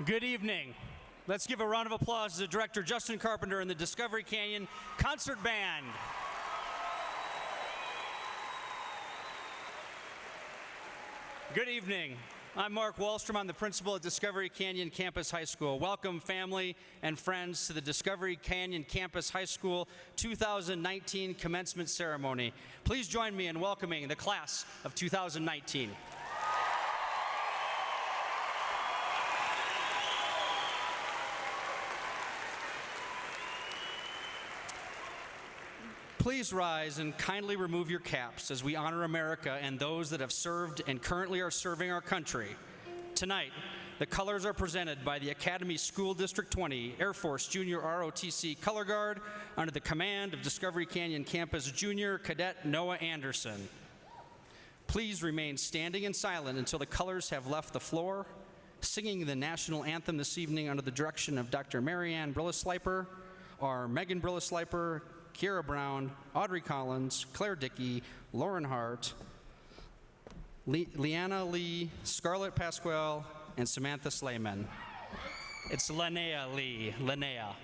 Good evening. Let's give a round of applause to Director Justin Carpenter and the Discovery Canyon Concert Band. Good evening. I'm Mark Wallstrom. I'm the principal at Discovery Canyon Campus High School. Welcome, family and friends, to the Discovery Canyon Campus High School 2019 commencement ceremony. Please join me in welcoming the class of 2019. Please rise and kindly remove your caps as we honor America and those that have served and currently are serving our country. Tonight, the colors are presented by the Academy School District 20 Air Force Junior ROTC Color Guard under the command of Discovery Canyon Campus Junior Cadet Noah Anderson. Please remain standing and silent until the colors have left the floor. Singing the national anthem this evening under the direction of Dr. Marianne Brillisleiper are Megan Brillisleiper, Kiera Brown, Audrey Collins, Claire Dickey, Lauren Hart, Leanna Lee, Scarlett Pasquale, and Samantha Slayman. It's Linnea Lee. Linnea.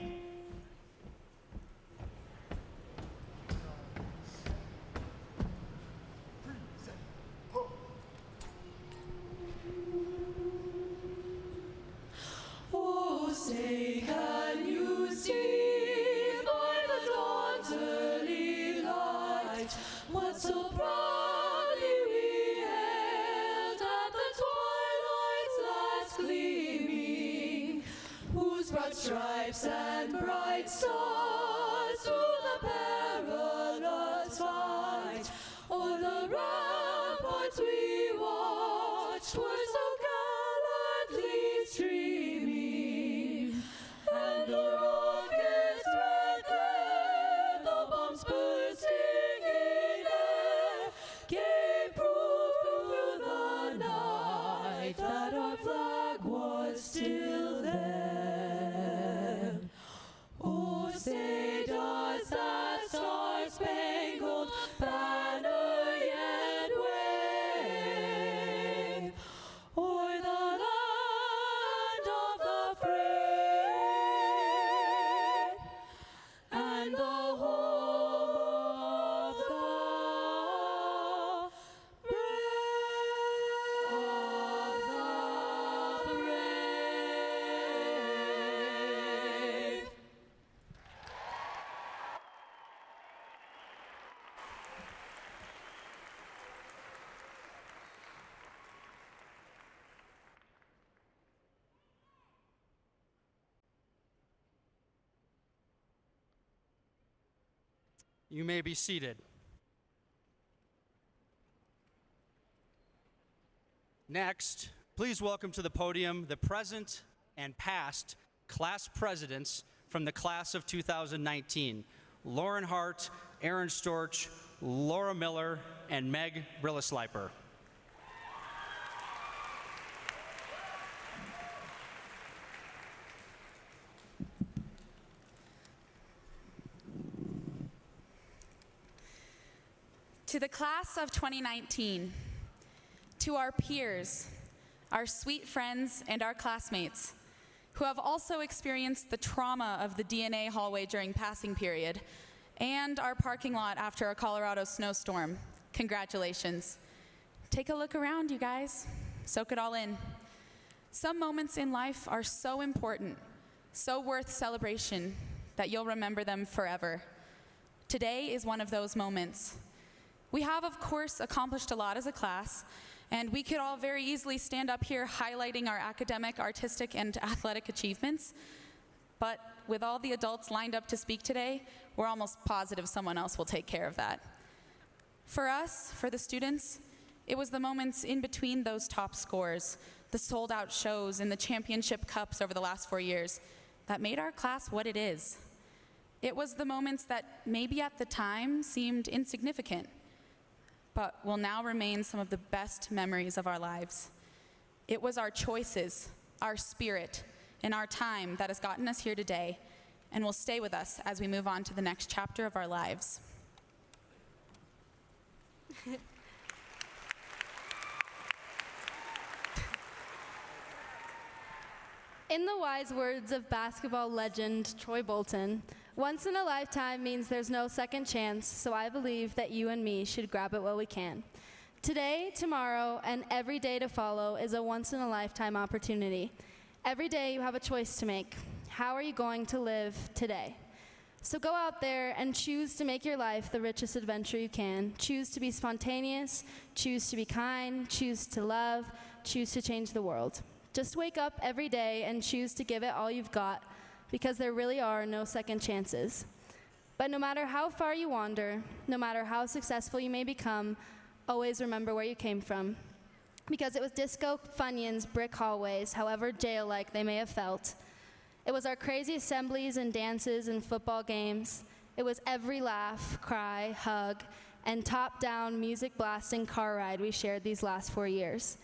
Oh, say, can you see by the dawn's early light what so proudly we hailed at the twilight's last gleaming, whose broad stripes and bright stars through the perilous fight o'er the ramparts we watched were so gallantly streaming, and the rockets red there, the bombs bursting in air, gave proof through the night that our flag was still there. Oh, say does that star-spangled banner yet wave o'er the land of the free and the home of the brave. You may be seated. Next, please welcome to the podium the present and past class presidents from the class of 2019, Lauren Hart, Aaron Storch, Laura Miller, and Meg Brillisleiper. To the class of 2019, to our peers, our sweet friends, and our classmates who have also experienced the trauma of the DNA hallway during passing period and our parking lot after a Colorado snowstorm, congratulations. Take a look around, you guys. Soak it all in. Some moments in life are so important, so worth celebration, that you'll remember them forever. Today is one of those moments. We have, of course, accomplished a lot as a class, and we could all very easily stand up here highlighting our academic, artistic, and athletic achievements. But with all the adults lined up to speak today, we're almost positive someone else will take care of that. For us, for the students, it was the moments in between those top scores, the sold-out shows, and the championship cups over the last 4 years that made our class what it is. It was the moments that maybe at the time seemed insignificant, but will now remain some of the best memories of our lives. It was our choices, our spirit, and our time that has gotten us here today and will stay with us as we move on to the next chapter of our lives. In the wise words of basketball legend Troy Bolton, once in a lifetime means there's no second chance, so I believe that you and me should grab it while we can. Today, tomorrow, and every day to follow is a once-in-a-lifetime opportunity. Every day you have a choice to make. How are you going to live today? So go out there and choose to make your life the richest adventure you can. Choose to be spontaneous, choose to be kind, choose to love, choose to change the world. Just wake up every day and choose to give it all you've got, because there really are no second chances. But no matter how far you wander, no matter how successful you may become, always remember where you came from. Because it was Disco Funyuns' brick hallways, however jail-like they may have felt. It was our crazy assemblies and dances and football games. It was every laugh, cry, hug, and top-down music blasting car ride we shared these last 4 years.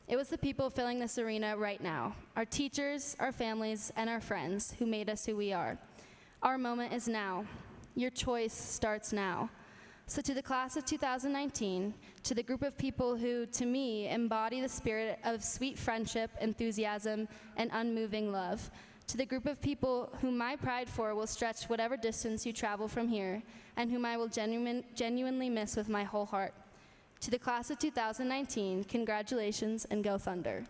It was the people filling this arena right now, our teachers, our families, and our friends who made us who we are. Our moment is now. Your choice starts now. So to the class of 2019, to the group of people who, to me, embody the spirit of sweet friendship, enthusiasm, and unmoving love, to the group of people whom my pride for will stretch whatever distance you travel from here, and whom I will genuinely miss with my whole heart. To the class of 2019, congratulations and go Thunder.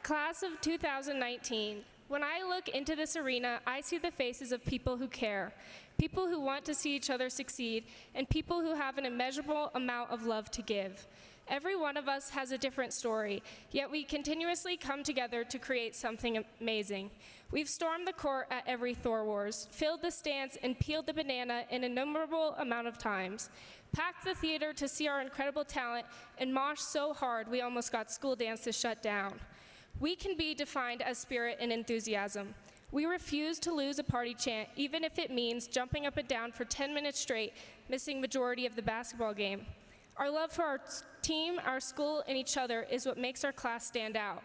Class of 2019, when I look into this arena, I see the faces of people who care, people who want to see each other succeed, and people who have an immeasurable amount of love to give. Every one of us has a different story, yet we continuously come together to create something amazing. We've stormed the court at every Thor Wars, filled the stands, and peeled the banana an innumerable amount of times, packed the theater to see our incredible talent, and moshed so hard we almost got school dances shut down. We can be defined as spirit and enthusiasm. We refuse to lose a party chant, even if it means jumping up and down for 10 minutes straight, missing majority of the basketball game. Our love for our team, our school, and each other is what makes our class stand out.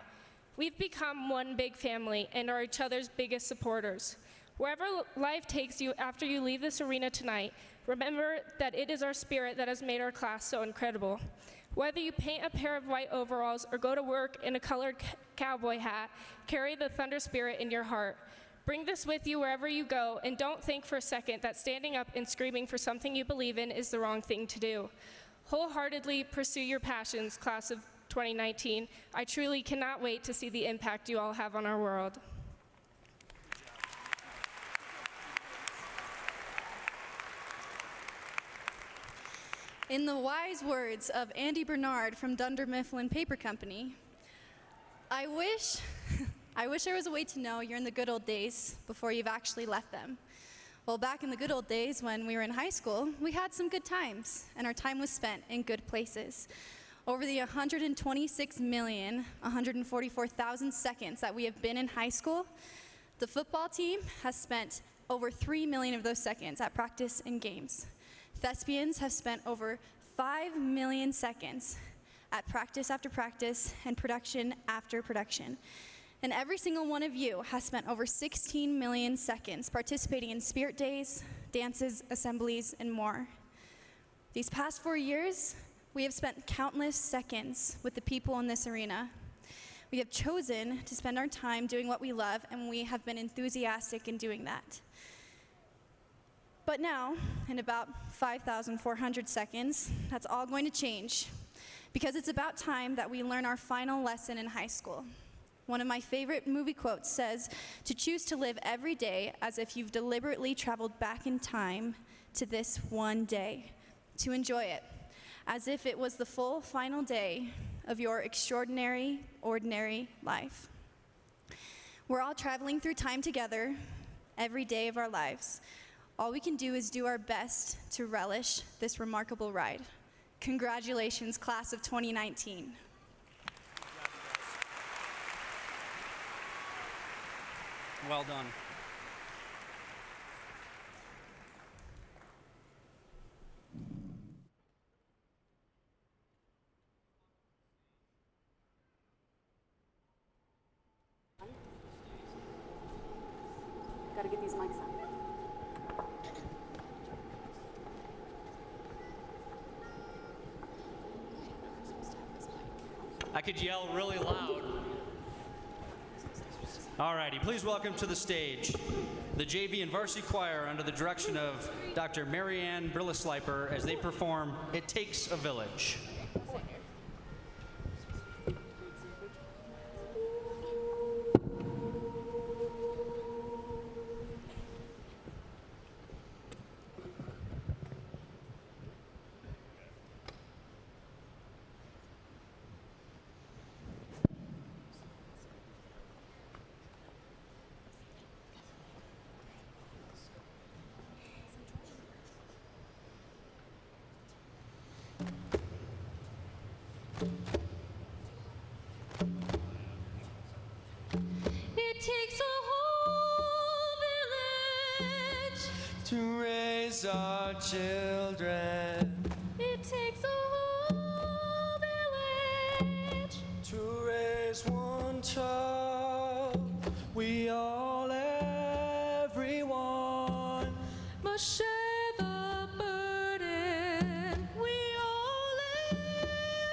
We've become one big family and are each other's biggest supporters. Wherever life takes you after you leave this arena tonight, remember that it is our spirit that has made our class so incredible. Whether you paint a pair of white overalls or go to work in a colored cowboy hat, carry the Thunder spirit in your heart. Bring this with you wherever you go, and don't think for a second that standing up and screaming for something you believe in is the wrong thing to do. Wholeheartedly pursue your passions, class of 2019. I truly cannot wait to see the impact you all have on our world. In the wise words of Andy Bernard from Dunder Mifflin Paper Company, I wish there was a way to know you're in the good old days before you've actually left them. Well, back in the good old days when we were in high school, we had some good times, and our time was spent in good places. Over the 126,144,000 seconds that we have been in high school, the football team has spent over 3 million of those seconds at practice and games. Thespians have spent over 5 million seconds at practice after practice and production after production. And every single one of you has spent over 16 million seconds participating in spirit days, dances, assemblies, and more. These past 4 years, we have spent countless seconds with the people in this arena. We have chosen to spend our time doing what we love, and we have been enthusiastic in doing that. But now, in about 5,400 seconds, that's all going to change, because it's about time that we learn our final lesson in high school. One of my favorite movie quotes says, to choose to live every day as if you've deliberately traveled back in time to this one day, to enjoy it, as if it was the full final day of your extraordinary, ordinary life. We're all traveling through time together every day of our lives. All we can do is do our best to relish this remarkable ride. Congratulations, class of 2019. Well done. Gotta get these mics on. I could yell really loud. All righty, please welcome to the stage the JV and varsity choir under the direction of Dr. Marianne Brillisleiper as they perform It Takes a Village. It takes a whole village to raise our children, It takes a whole village to raise one child. We all, everyone, must share the burden. We all,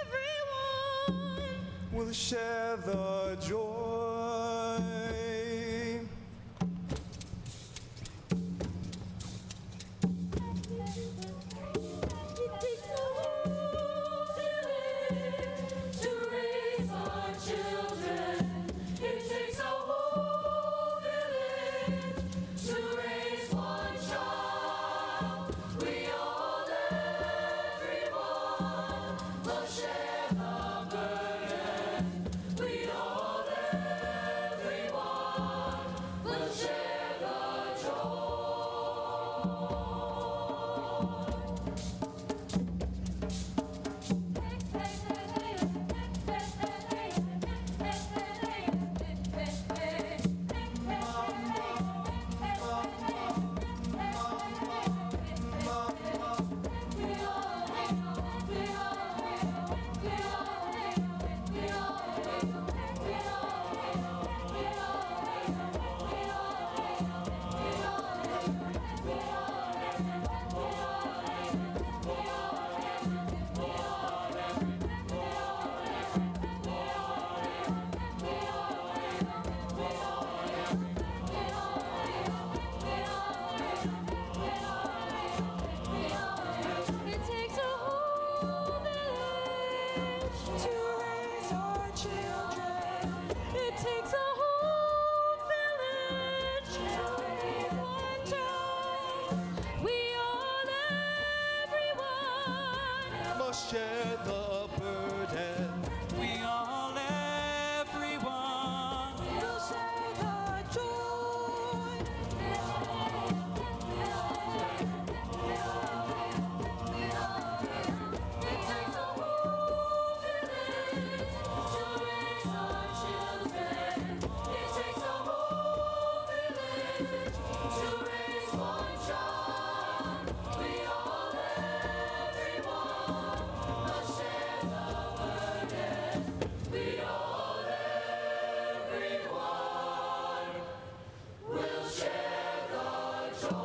everyone will share the joy. It takes a whole village to raise our children. It takes a whole village to raise one child. We all, everyone, must share the burden. We all, everyone, must share the joy. It takes a whole village to raise our children. It takes a whole village to raise one child. We all, everyone, Must share the burden. We all, everyone. will share the joy. It takes a whole village to raise our children. It takes a whole village to raise one child. We all, everyone, must share the burden. We all, everyone, will share the joy.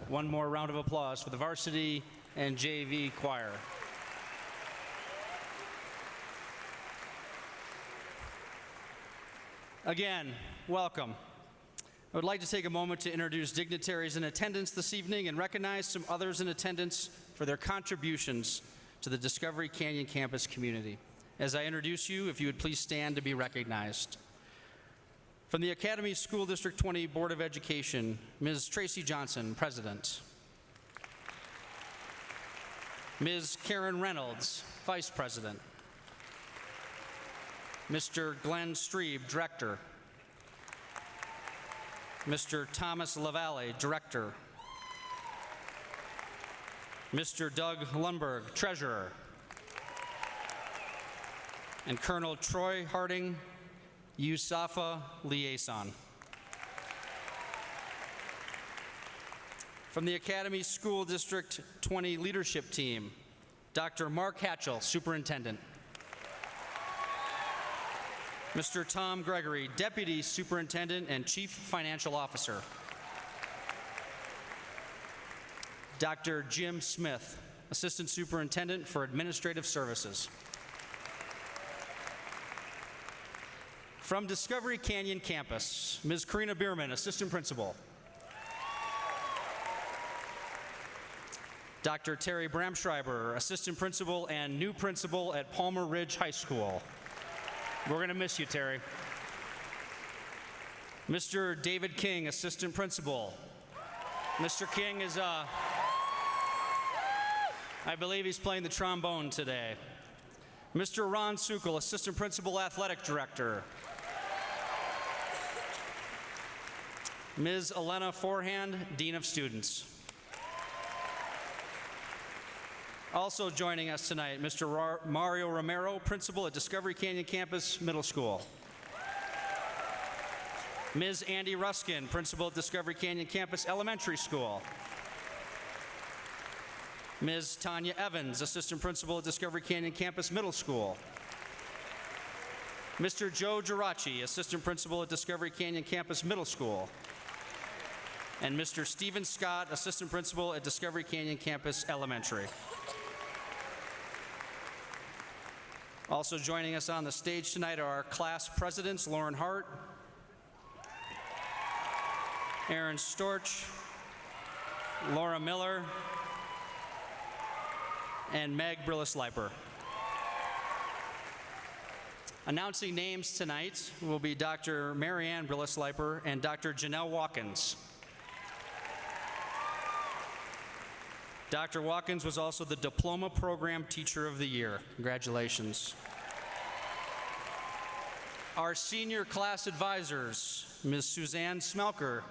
One more round of applause for the varsity and JV choir. Again, welcome. I would like to take a moment to introduce dignitaries in attendance this evening and recognize some others in attendance for their contributions to the Discovery Canyon campus community. As I introduce you, if you would please stand to be recognized. From the Academy School District 20 Board of Education, Ms. Tracy Johnson, President. Ms. Karen Reynolds, Vice President. Mr. Glenn Strebe, Director. Mr. Thomas LaValle, Director. Mr. Doug Lundberg, Treasurer. And Colonel Troy Harding, USAFA Liaison. From the Academy School District 20 Leadership Team, Dr. Mark Hatchell, Superintendent. Mr. Tom Gregory, Deputy Superintendent and Chief Financial Officer. Dr. Jim Smith, Assistant Superintendent for Administrative Services. From Discovery Canyon Campus, Ms. Karina Bierman, Assistant Principal. Dr. Terry Bramschreiber, Assistant Principal and new Principal at Palmer Ridge High School. We're going to miss you, Terry. Mr. David King, Assistant Principal. Mr. King is, I believe he's playing the trombone today. Mr. Ron Sukal, Assistant Principal Athletic Director. Ms. Elena Forehand, Dean of Students. Also joining us tonight, Mr. Mario Romero, Principal at Discovery Canyon Campus Middle School. Ms. Andy Ruskin, Principal at Discovery Canyon Campus Elementary School. Ms. Tanya Evans, Assistant Principal at Discovery Canyon Campus Middle School. Mr. Joe Geraci, Assistant Principal at Discovery Canyon Campus Middle School. And Mr. Stephen Scott, Assistant Principal at Discovery Canyon Campus Elementary. Also joining us on the stage tonight are our class presidents, Lauren Hart, Aaron Storch, Laura Miller, and Meg Brillis-Leiper. Announcing names tonight will be Dr. Marianne Brillis-Leiper and Dr. Janelle Watkins. Dr. Watkins was also the Diploma Program Teacher of the Year. Congratulations. Our senior class advisors, Ms. Suzanne Smelker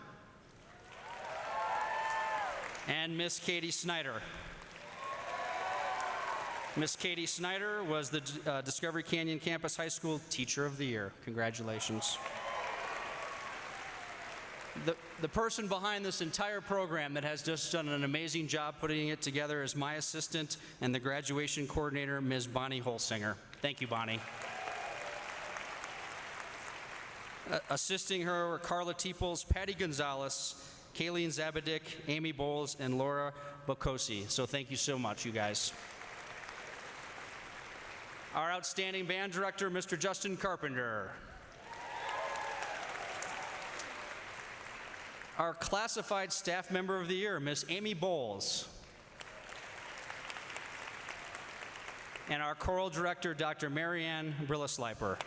and Ms. Katie Snyder. Ms. Katie Snyder was the Discovery Canyon Campus High School Teacher of the Year. Congratulations. The person behind this entire program that has just done an amazing job putting it together is my assistant and the graduation coordinator, Ms. Bonnie Holsinger. Thank you, Bonnie. Assisting her were Carla Teeples, Patty Gonzalez, Kayleen Zabadik, Amy Bowles, and Laura Bocosi. So thank you so much, you guys. Our outstanding band director, Mr. Justin Carpenter. Our classified staff member of the year, Ms. Amy Bowles. And our choral director, Dr. Marianne Brillis-Leiper.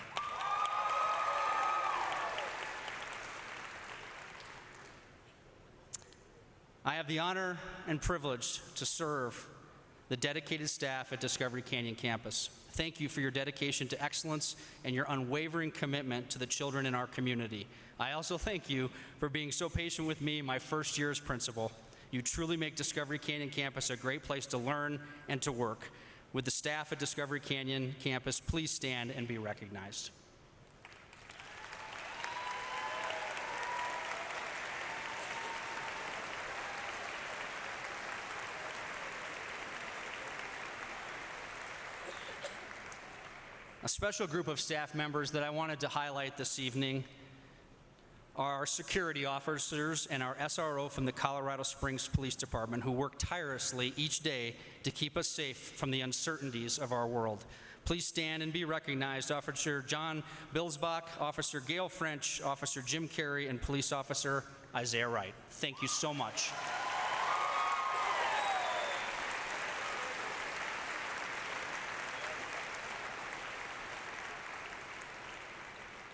I have the honor and privilege to serve the dedicated staff at Discovery Canyon Campus. Thank you for your dedication to excellence and your unwavering commitment to the children in our community. I also thank you for being so patient with me my first year as principal. You truly make Discovery Canyon Campus a great place to learn and to work. With the staff at Discovery Canyon Campus, please stand and be recognized. A special group of staff members that I wanted to highlight this evening are our security officers and our SRO from the Colorado Springs Police Department who work tirelessly each day to keep us safe from the uncertainties of our world. Please stand and be recognized. Officer John Bilsbach, Officer Gail French, Officer Jim Carey, and Police Officer Isaiah Wright. Thank you so much.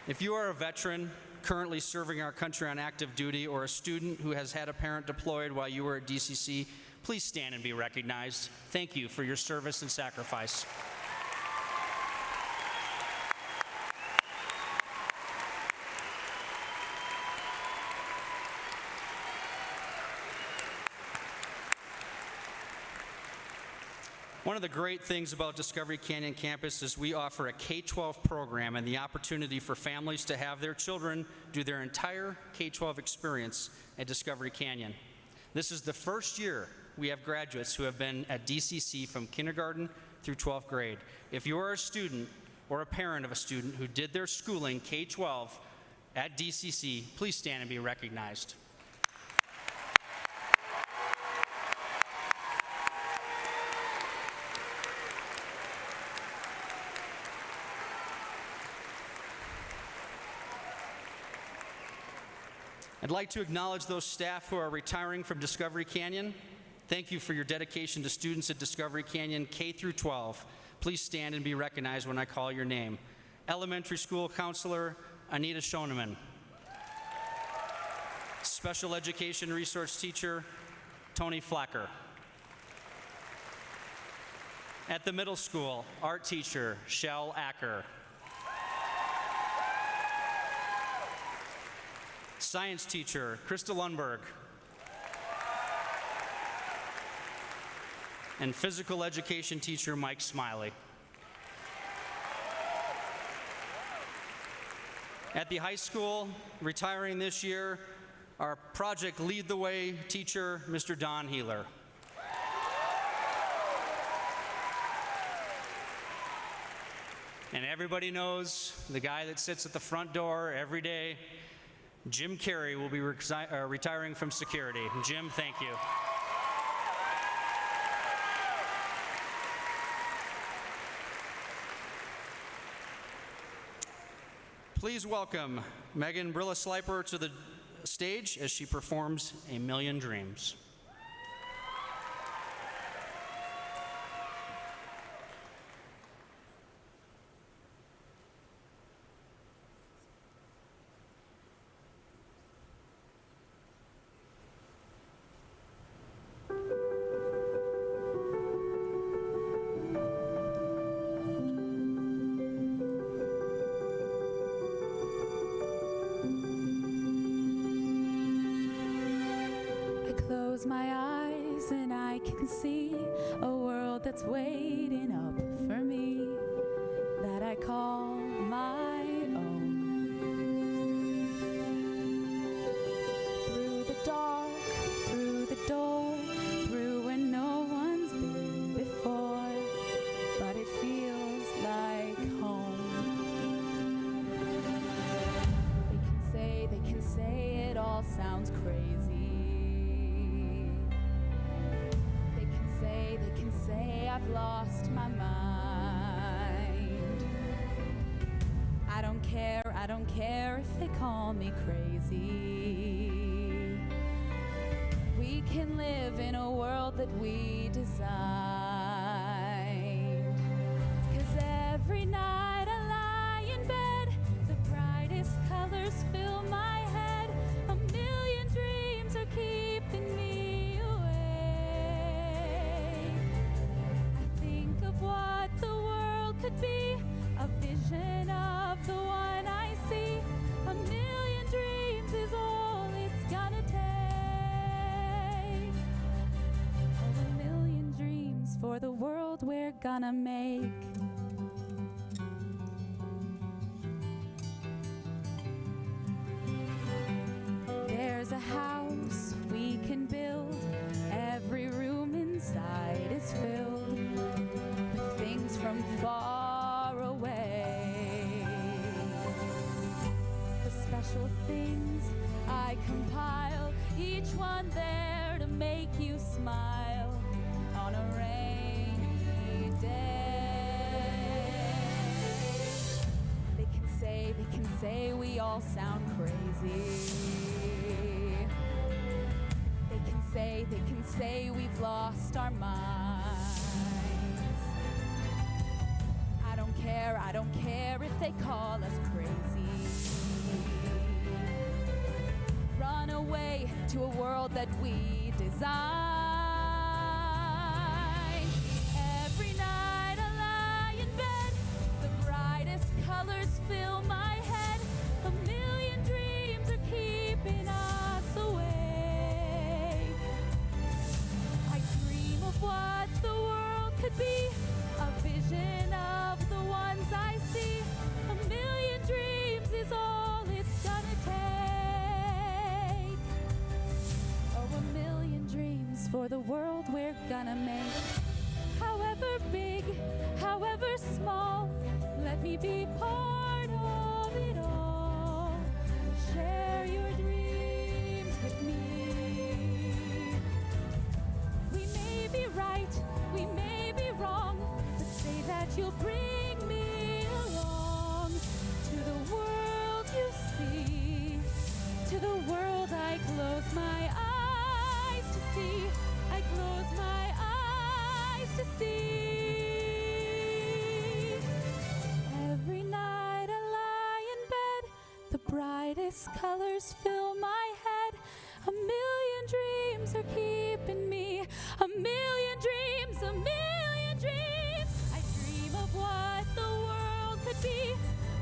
If you are a veteran currently serving our country on active duty or a student who has had a parent deployed while you were at DCC, please stand and be recognized. Thank you for your service and sacrifice. One of the great things about Discovery Canyon Campus is we offer a K-12 program and the opportunity for families to have their children do their entire K-12 experience at Discovery Canyon. This is the first year we have graduates who have been at DCC from kindergarten through 12th grade. If you are a student or a parent of a student who did their schooling K-12 at DCC, please stand and be recognized. I'd like to acknowledge those staff who are retiring from Discovery Canyon. Thank you for your dedication to students at Discovery Canyon K through 12. Please stand and be recognized when I call your name. Elementary school counselor Anita Schoeneman. Special education resource teacher Tony Flacker. At the middle school, art teacher Shell Acker. Science teacher Krista Lundberg. And physical education teacher Mike Smiley. At the high school, retiring this year, our Project Lead the Way teacher, Mr. Don Healer. And everybody knows the guy that sits at the front door every day, Jim Carey, will be retiring from security. Jim, thank you. Please welcome Megan Brilla-Sliper to the stage as she performs A Million Dreams. Close my eyes and I can see a world that's waiting up for me that I call my own. Through the dark, through the door, through where no one's been before, but it feels like home. They can say it all sounds crazy. Say I've lost my mind. I don't care if they call me crazy. We can live in a world that we designed. 'Cause every night I lie in bed, the brightest colors fill my head. A million dreams are keeping me what the world could be, a vision of the one I see. A million dreams is all it's gonna take. Oh, a million dreams for the world we're gonna make. There's a house we can build, every room inside is filled things from far away. The special things I compile, each one there to make you smile on a rainy day. They can say we all sound crazy. They can say we've lost our minds. I don't care if they call us crazy. Run away to a world that we design. Every night I lie in bed, the brightest colors fill my head. A million dreams are keeping us awake. I dream of what the world could be, a vision of the ones I see. A million dreams is all it's gonna take. Oh, a million dreams for the world we're gonna make. However big, however small, let me be part of it all. Share your dreams with me. We may be right, we may be wrong, but say that you'll bring me along to the world you see, to the world I close my eyes to see. I close my eyes to see. Every night I lie in bed, the brightest colors fill my head. A million dreams are keeping me. A million dreams, a million dreams. I dream of what the world could be.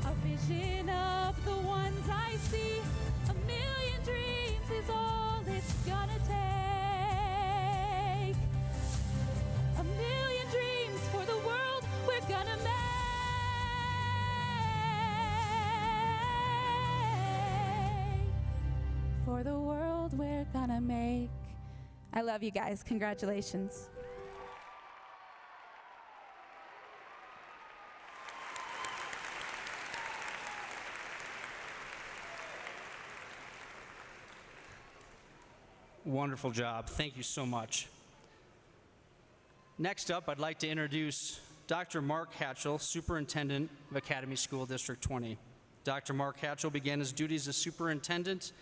A vision of the ones I see. A million dreams is all it's gonna take. A million dreams for the world we're gonna make. For the world we're gonna make. I love you guys. Congratulations. Wonderful job. Thank you so much. Next up, I'd like to introduce Dr. Mark Hatchell, Superintendent of Academy School District 20. Dr. Mark Hatchell began his duties as Superintendent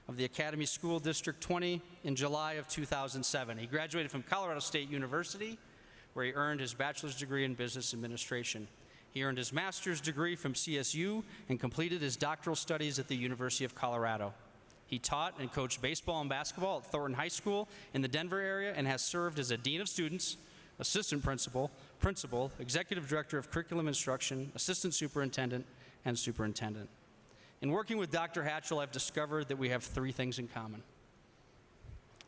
of the Academy School District 20 in July of 2007. He graduated from Colorado State University, where he earned his bachelor's degree in business administration. He earned his master's degree from CSU and completed his doctoral studies at the University of Colorado. He taught and coached baseball and basketball at Thornton High School in the Denver area and has served as a dean of students, assistant principal, executive director of curriculum instruction, assistant superintendent, and superintendent. In working with Dr. Hatchell, I've discovered that we have three things in common.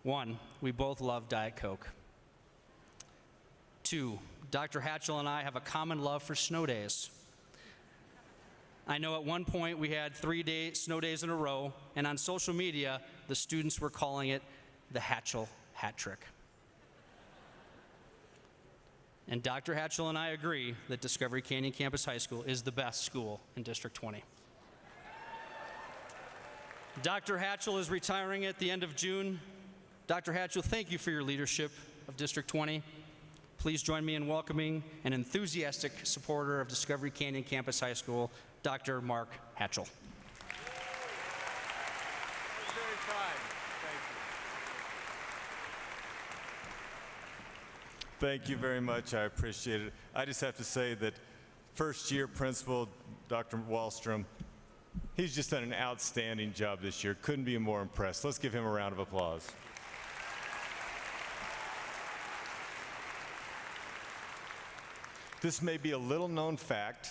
One, we both love Diet Coke. Two, Dr. Hatchell and I have a common love for snow days. I know at one point we had 3 snow days in a row, and on social media, the students were calling it the Hatchell Hat Trick. And Dr. Hatchell and I agree that Discovery Canyon Campus High School is the best school in District 20. Dr. Hatchell is retiring at the end of June. Dr. Hatchell, thank you for your leadership of District 20. Please join me in welcoming an enthusiastic supporter of Discovery Canyon Campus High School, Dr. Mark Hatchell. Very kind. Thank you very much. I appreciate it. I just have to say that first year principal, Dr. Wallstrom, he's just done an outstanding job this year. Couldn't be more impressed. Let's give him a round of applause. This may be a little known fact.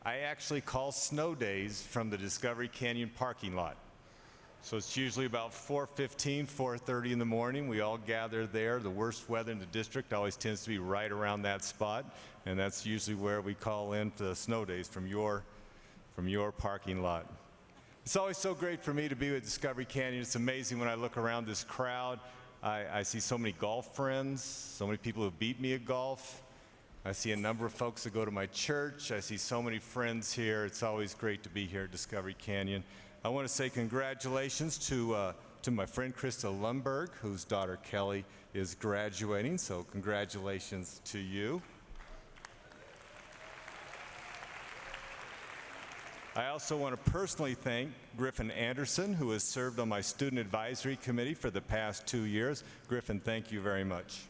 I actually call snow days from the Discovery Canyon parking lot. So it's usually about 4:15, 4:30 in the morning. We all gather there. The worst weather in the district always tends to be right around that spot, and that's usually where we call in the snow days from your parking lot. It's always so great for me to be with Discovery Canyon. It's amazing when I look around this crowd. I see so many golf friends, so many people who beat me at golf. I see a number of folks that go to my church. I see so many friends here. It's always great to be here at Discovery Canyon. I want to say congratulations to my friend Krista Lundberg, whose daughter Kelly is graduating, so congratulations to you. I also want to personally thank Griffin Anderson, who has served on my student advisory committee for the past 2 years. Griffin, thank you very much.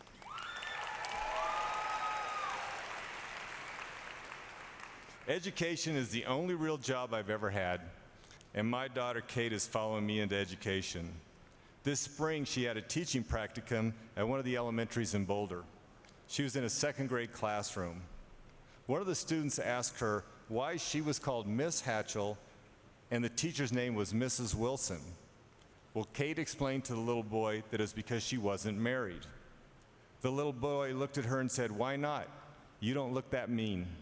Education is the only real job I've ever had, and my daughter Kate is following me into education. This spring, she had a teaching practicum at one of the elementaries in Boulder. She was in a second grade classroom. One of the students asked her why she was called Miss Hatchell and the teacher's name was Mrs. Wilson. Well, Kate explained to the little boy that it was because she wasn't married. The little boy looked at her and said, "Why not? You don't look that mean."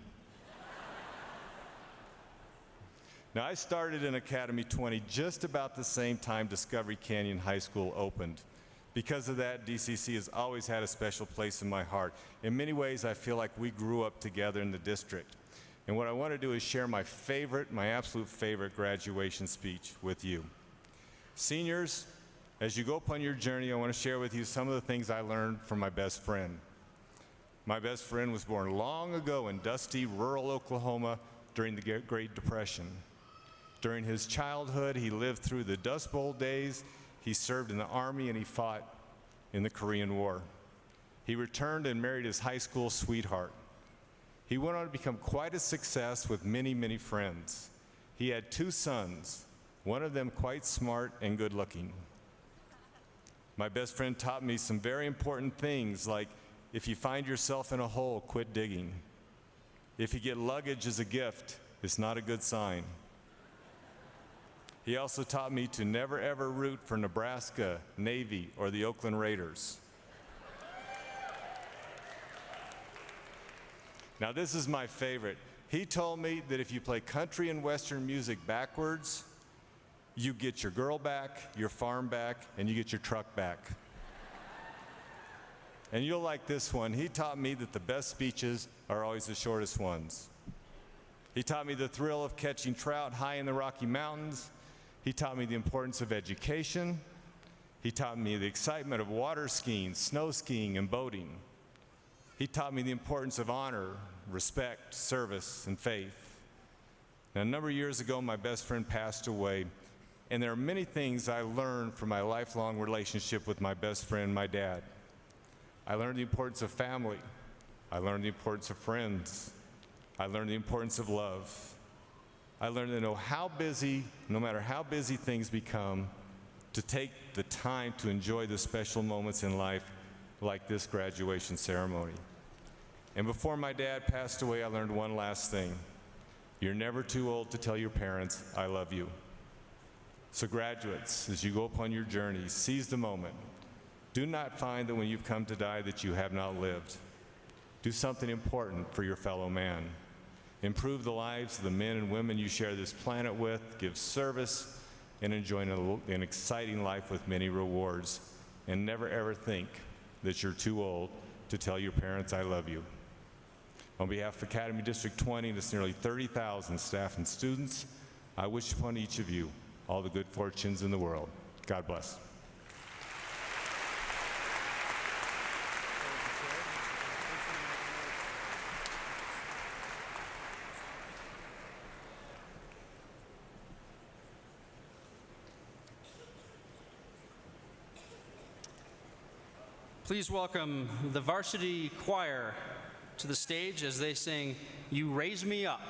Now, I started in Academy 20 just about the same time Discovery Canyon High School opened. Because of that, DCC has always had a special place in my heart. In many ways, I feel like we grew up together in the district. And what I want to do is share my absolute favorite graduation speech with you. Seniors, as you go upon your journey, I want to share with you some of the things I learned from my best friend. My best friend was born long ago in dusty, rural Oklahoma during the Great Depression. During his childhood, he lived through the Dust Bowl days. He served in the Army and he fought in the Korean War. He returned and married his high school sweetheart. He went on to become quite a success with many, many friends. He had 2 sons, one of them quite smart and good-looking. My best friend taught me some very important things, like if you find yourself in a hole, quit digging. If you get luggage as a gift, it's not a good sign. He also taught me to never ever root for Nebraska, Navy, or the Oakland Raiders. Now this is my favorite. He told me that if you play country and western music backwards, you get your girl back, your farm back, and you get your truck back. And you'll like this one. He taught me that the best speeches are always the shortest ones. He taught me the thrill of catching trout high in the Rocky Mountains. He taught me the importance of education. He taught me the excitement of water skiing, snow skiing, and boating. He taught me the importance of honor, respect, service, and faith. Now, a number of years ago, my best friend passed away, and there are many things I learned from my lifelong relationship with my best friend, my dad. I learned the importance of family. I learned the importance of friends. I learned the importance of love. I learned to know how busy, no matter how busy things become, to take the time to enjoy the special moments in life like this graduation ceremony. And before my dad passed away, I learned one last thing. You're never too old to tell your parents, I love you. So graduates, as you go upon your journey, seize the moment. Do not find that when you've come to die that you have not lived. Do something important for your fellow man. Improve the lives of the men and women you share this planet with, give service, and enjoy an exciting life with many rewards. And never ever think that you're too old to tell your parents, I love you. On behalf of Academy District 20 and its nearly 30,000 staff and students, I wish upon each of you all the good fortunes in the world. God bless. Please welcome the varsity choir to the stage as they sing, You Raise Me Up.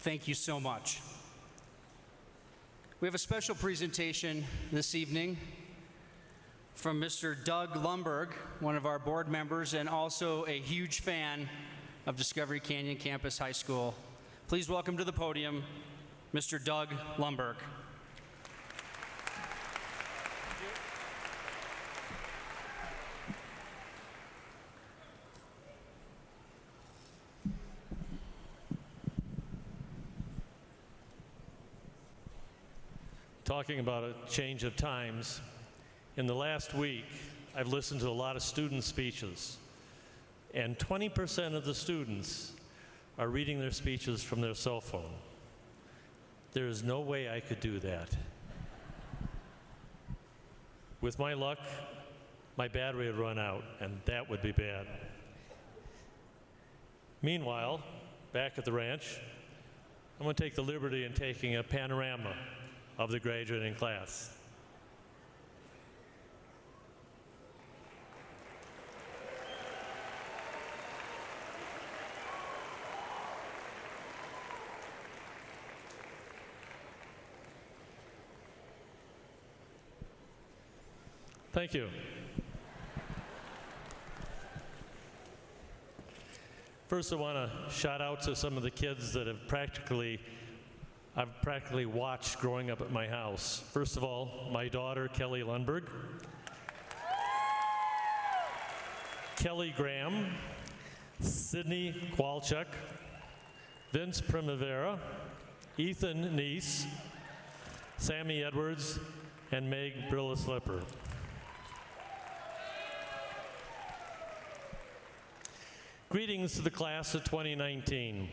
Thank you so much. We have a special presentation this evening from Mr. Doug Lumberg, one of our board members and also a huge fan of Discovery Canyon Campus High School. Please welcome to the podium, Mr. Doug Lumberg. Talking about a change of times, in the last week, I've listened to a lot of student speeches, and 20% of the students are reading their speeches from their cell phone. There is no way I could do that. With my luck, my battery would run out, and that would be bad. Meanwhile, back at the ranch, I'm going to take the liberty in taking a panorama of the graduating class. Thank you. First, I want to shout out to some of the kids that I've practically watched growing up at my house. First of all, my daughter, Kelly Lundberg, Kelly Graham, Sydney Kowalczyk, Vince Primavera, Ethan Neese, Sammy Edwards, and Meg Brilla-Slipper. Greetings to the class of 2019,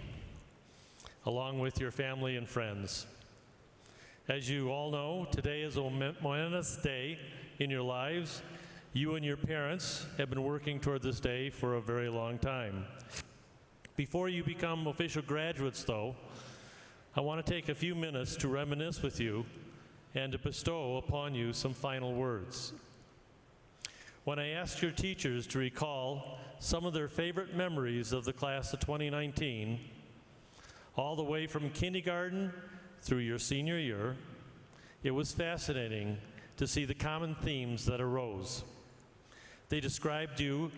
along with your family and friends. As you all know, today is a momentous day in your lives. You and your parents have been working toward this day for a very long time. Before you become official graduates, though, I want to take a few minutes to reminisce with you and to bestow upon you some final words. When I asked your teachers to recall some of their favorite memories of the class of 2019, all the way from kindergarten through your senior year, it was fascinating to see the common themes that arose. They described you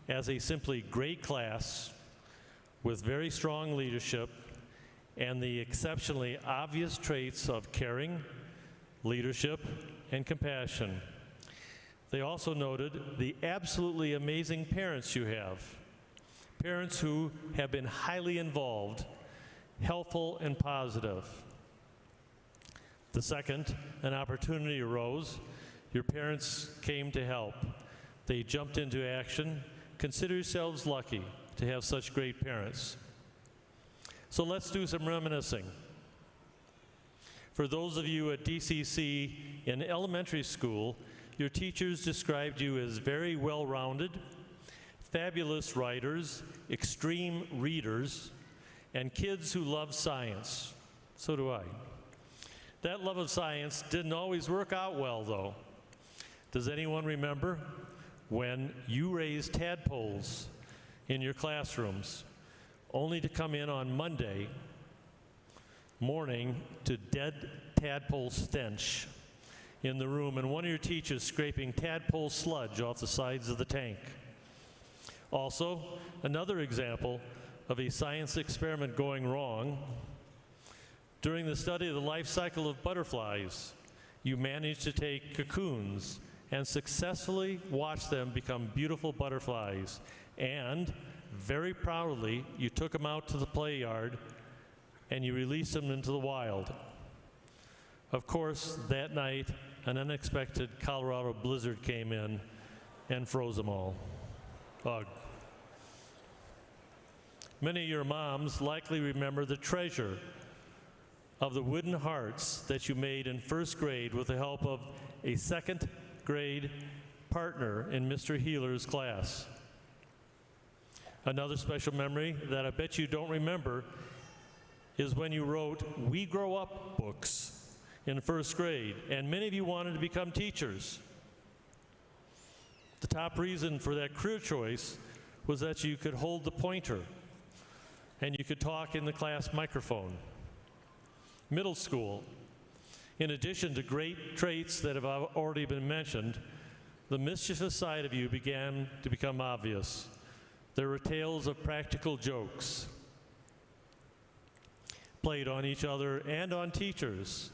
as a simply great class with very strong leadership and the exceptionally obvious traits of caring, leadership, and compassion. They also noted the absolutely amazing parents you have, parents who have been highly involved, helpful, and positive. The second, an opportunity arose. Your parents came to help. They jumped into action. Consider yourselves lucky to have such great parents. So let's do some reminiscing. For those of you at DCC in elementary school, your teachers described you as very well-rounded, fabulous writers, extreme readers, and kids who love science. So do I. That love of science didn't always work out well, though. Does anyone remember when you raised tadpoles in your classrooms, only to come in on Monday morning to dead tadpole stench in the room and one of your teachers scraping tadpole sludge off the sides of the tank? Also, another example of a science experiment going wrong. During the study of the life cycle of butterflies, you managed to take cocoons and successfully watch them become beautiful butterflies. And very proudly, you took them out to the play yard and you released them into the wild. Of course, that night, an unexpected Colorado blizzard came in and froze them all. Ugh. Many of your moms likely remember the treasure of the wooden hearts that you made in first grade with the help of a second grade partner in Mr. Healer's class. Another special memory that I bet you don't remember is when you wrote "We Grow Up" books in first grade, and many of you wanted to become teachers. The top reason for that career choice was that you could hold the pointer and you could talk in the class microphone. middle school. In addition to great traits that have already been mentioned, the mischievous side of you began to become obvious. There were tales of practical jokes played on each other and on teachers.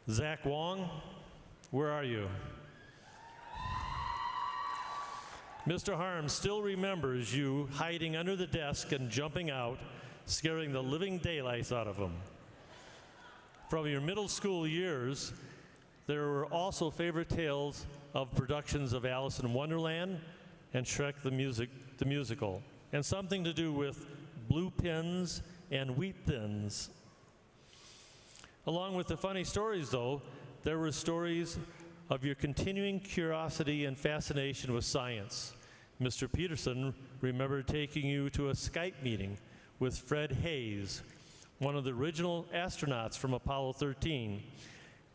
Zach Wong, where are you? Mr. Harms still remembers you hiding under the desk and jumping out, scaring the living daylights out of him. From your middle school years, there were also favorite tales of productions of Alice in Wonderland and Shrek the musical, and something to do with blue pins and wheat thins. Along with the funny stories, though, there were stories of your continuing curiosity and fascination with science. Mr. Peterson remembered taking you to a Skype meeting with Fred Hayes, one of the original astronauts from Apollo 13,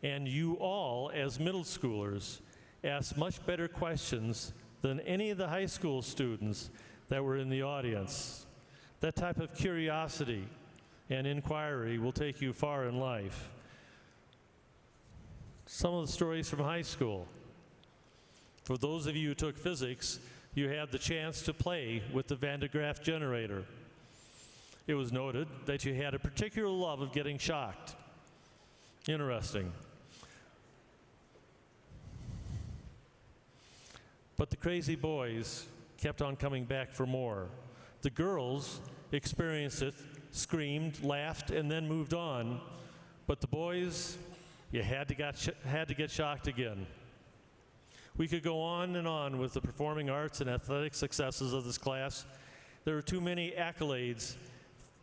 and you all, as middle schoolers, asked much better questions than any of the high school students that were in the audience. That type of curiosity and inquiry will take you far in life. Some of the stories from high school. For those of you who took physics, you had the chance to play with the Van de Graaff generator. It was noted that you had a particular love of getting shocked. Interesting. But the crazy boys kept on coming back for more. The girls experienced it, screamed, laughed, and then moved on. But the boys, you had to get shocked again. We could go on and on with the performing arts and athletic successes of this class. There are too many accolades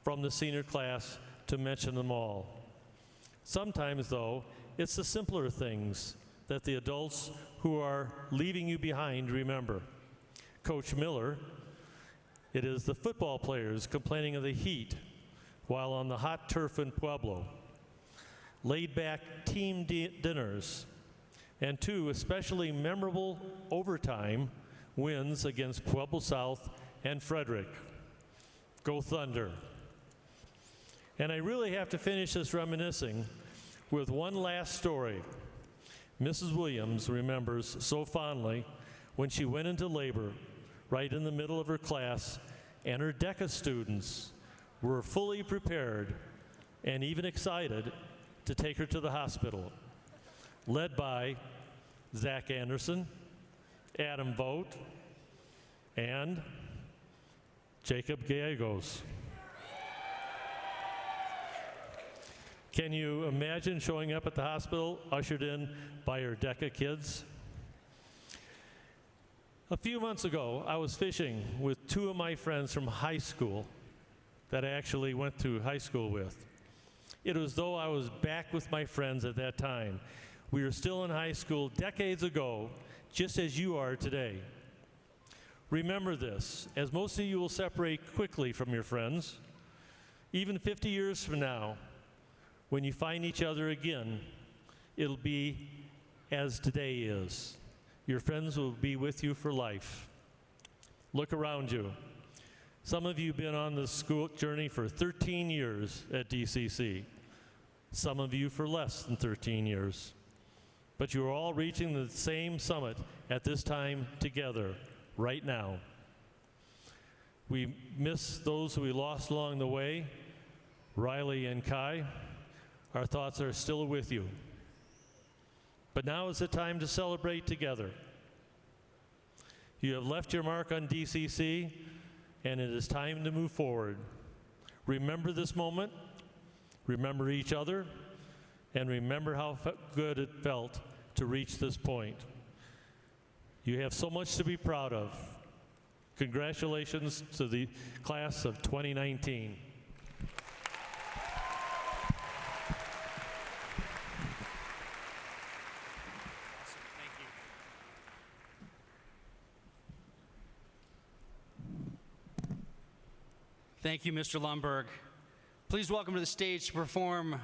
from the senior class to mention them all. Sometimes, though, it's the simpler things that the adults who are leaving you behind remember. Coach Miller, it is the football players complaining of the heat while on the hot turf in Pueblo. Laid-back team dinners, and 2 especially memorable overtime wins against Pueblo South and Frederick. Go Thunder. And I really have to finish this reminiscing with one last story. Mrs. Williams remembers so fondly when she went into labor right in the middle of her class, and her DECA students were fully prepared and even excited to take her to the hospital, led by Zach Anderson, Adam Vogt, and Jacob Gallegos. Can you imagine showing up at the hospital ushered in by your DECA kids? A few months ago, I was fishing with 2 of my friends from high school that I actually went to high school with. It was as though I was back with my friends at that time. We were still in high school decades ago, just as you are today. Remember this, as most of you will separate quickly from your friends. Even 50 years from now, when you find each other again, it'll be as today is. Your friends will be with you for life. Look around you. Some of you have been on the school journey for 13 years at DCC. Some of you for less than 13 years. But you are all reaching the same summit at this time together, right now. We miss those who we lost along the way, Riley and Kai. Our thoughts are still with you. But now is the time to celebrate together. You have left your mark on DCC, and it is time to move forward. Remember this moment, remember each other, and remember how good it felt to reach this point. You have so much to be proud of. Congratulations to the class of 2019. Thank you, Mr. Lundberg. Please welcome to the stage to perform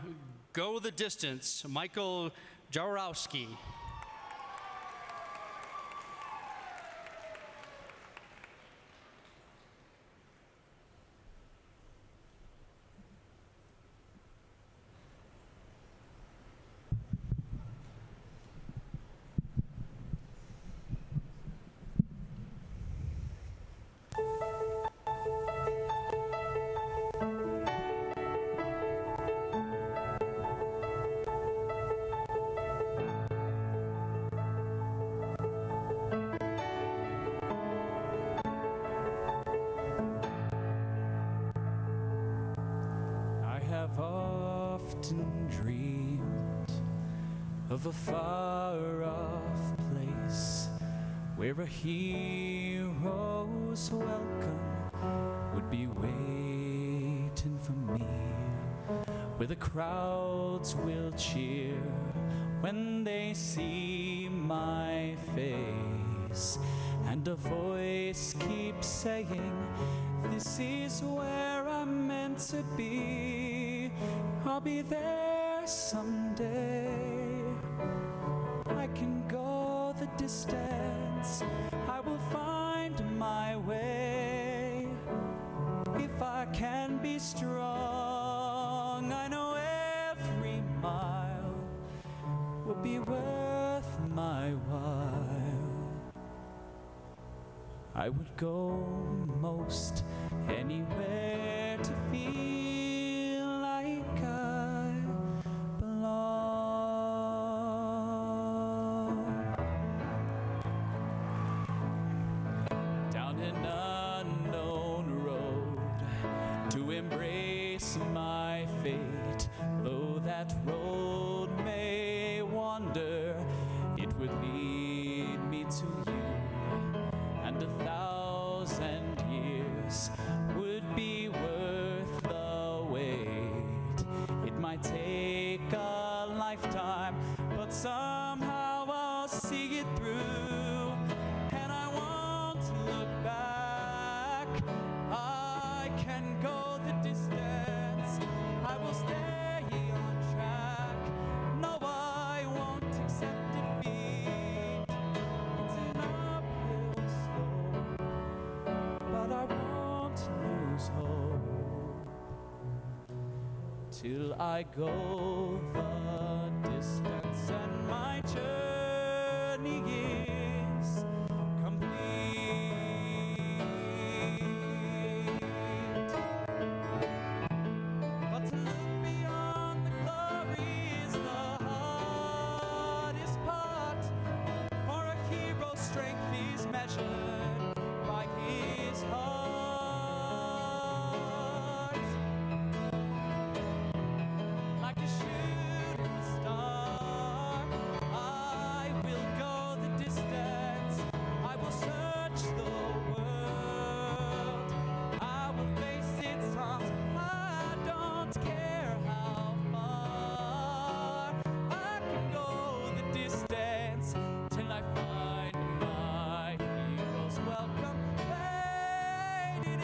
Go the Distance, Michael Jaworowski. often dreamed of a far-off place where a hero's welcome would be waiting for me, where the crowds will cheer when they see my face, and a voice keeps saying, this is where I'm meant to be. I'll be there someday. I can go the distance, I will find my way. If I can be strong, I know every mile will be worth my while. I would go most anywhere to feel like I belong. Down an unknown road to embrace my fate, though that road may wander, it would lead me to you, and 1,000 years would be worth the wait. It might take a lifetime, but somehow I'll see it through, and I won't look back. I can go the distance, I will stay on track. No, I won't accept defeat. It's an uphill slope, but I won't lose hope till I go the distance and my journey is complete. But to look beyond the glory is the hardest part, for a hero's strength is measured by his heart. Like a shooting star, I will go the distance, I will search the world, I will face its harms, I don't care how far. I can go the distance till I find my hero's welcome waiting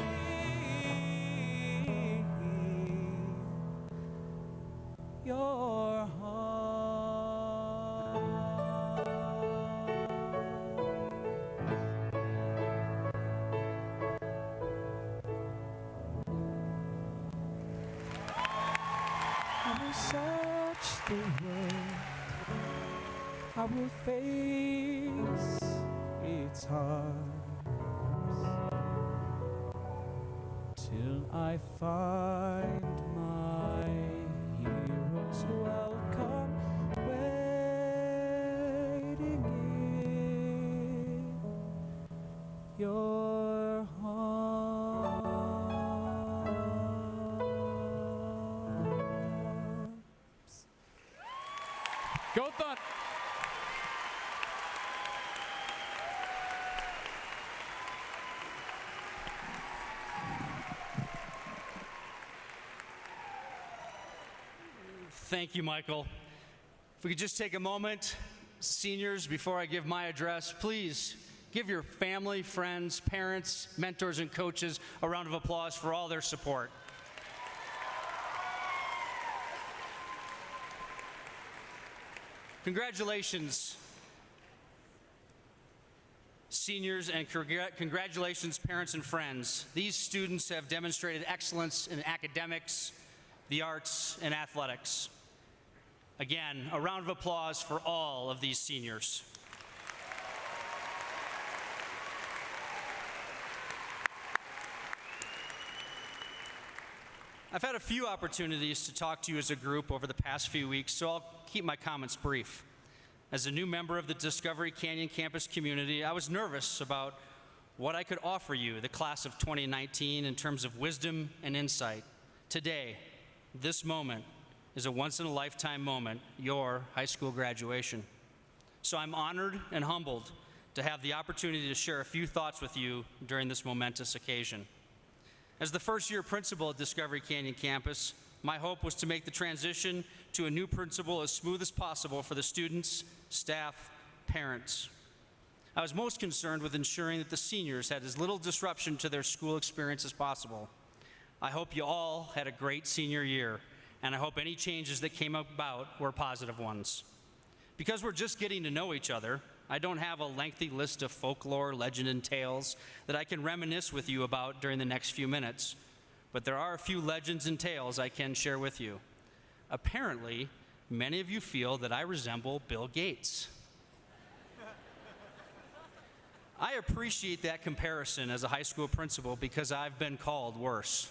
in your heart. I will search the world, I will face its harms, till I find my hero's welcome waiting in your arms. Go Thought! Thank you, Michael. If we could just take a moment, seniors, before I give my address, please give your family, friends, parents, mentors, and coaches a round of applause for all their support. Congratulations, seniors, and congratulations, parents and friends. These students have demonstrated excellence in academics, the arts, and athletics. Again, a round of applause for all of these seniors. I've had a few opportunities to talk to you as a group over the past few weeks, so I'll keep my comments brief. As a new member of the Discovery Canyon campus community, I was nervous about what I could offer you, the class of 2019, in terms of wisdom and insight. Today, this moment, is a once-in-a-lifetime moment, your high school graduation. So I'm honored and humbled to have the opportunity to share a few thoughts with you during this momentous occasion. As the first-year principal at Discovery Canyon campus, my hope was to make the transition to a new principal as smooth as possible for the students, staff, parents. I was most concerned with ensuring that the seniors had as little disruption to their school experience as possible. I hope you all had a great senior year, and I hope any changes that came about were positive ones. Because we're just getting to know each other, I don't have a lengthy list of folklore, legend, and tales that I can reminisce with you about during the next few minutes, but there are a few legends and tales I can share with you. Apparently, many of you feel that I resemble Bill Gates. I appreciate that comparison as a high school principal because I've been called worse.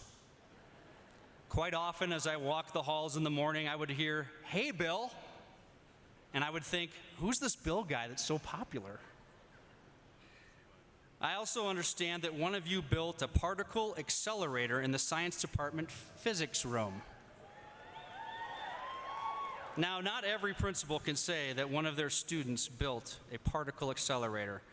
Quite often as I walk the halls in the morning, I would hear, "Hey, Bill." And I would think, who's this Bill guy that's so popular? I also understand that one of you built a particle accelerator in the science department physics room. Now, not every principal can say that one of their students built a particle accelerator.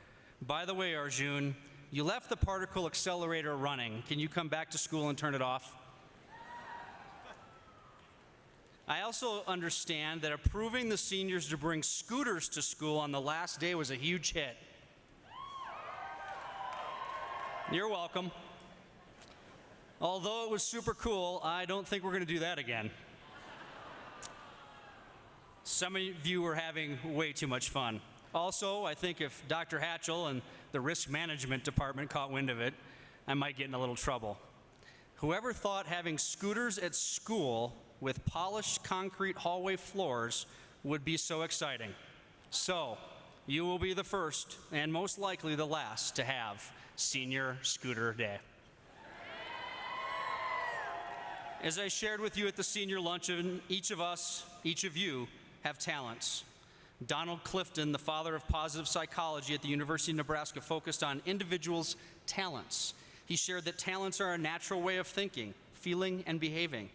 By the way, Arjun, you left the particle accelerator running. Can you come back to school and turn it off? I also understand that approving the seniors to bring scooters to school on the last day was a huge hit. You're welcome. Although it was super cool, I don't think we're going to do that again. Some of you were having way too much fun. Also, I think if Dr. Hatchell and the risk management department caught wind of it, I might get in a little trouble. Whoever thought having scooters at school with polished concrete hallway floors would be so exciting? So, you will be the first and most likely the last to have Senior Scooter Day. As I shared with you at the senior luncheon, each of you have talents. Donald Clifton, the father of positive psychology at the University of Nebraska, focused on individuals' talents. He shared that talents are a natural way of thinking, feeling, and behaving.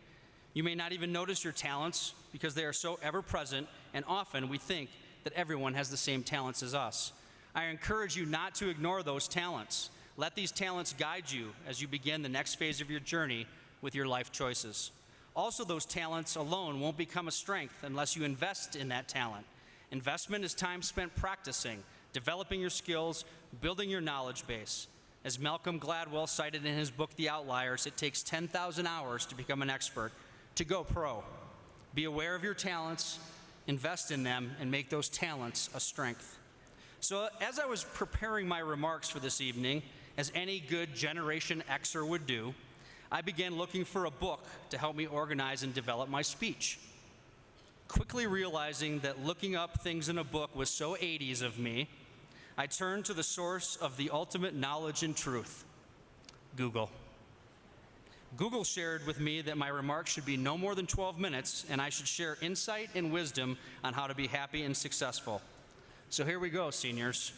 You may not even notice your talents because they are so ever-present, and often we think that everyone has the same talents as us. I encourage you not to ignore those talents. Let these talents guide you as you begin the next phase of your journey with your life choices. Also, those talents alone won't become a strength unless you invest in that talent. Investment is time spent practicing, developing your skills, building your knowledge base. As Malcolm Gladwell cited in his book, The Outliers, it takes 10,000 hours to become an expert, to go pro. Be aware of your talents, invest in them, and make those talents a strength. So as I was preparing my remarks for this evening, as any good Generation Xer would do, I began looking for a book to help me organize and develop my speech. Quickly realizing that looking up things in a book was so 80s of me, I turned to the source of the ultimate knowledge and truth, Google. Google shared with me that my remarks should be no more than 12 minutes, and I should share insight and wisdom on how to be happy and successful. So here we go, seniors.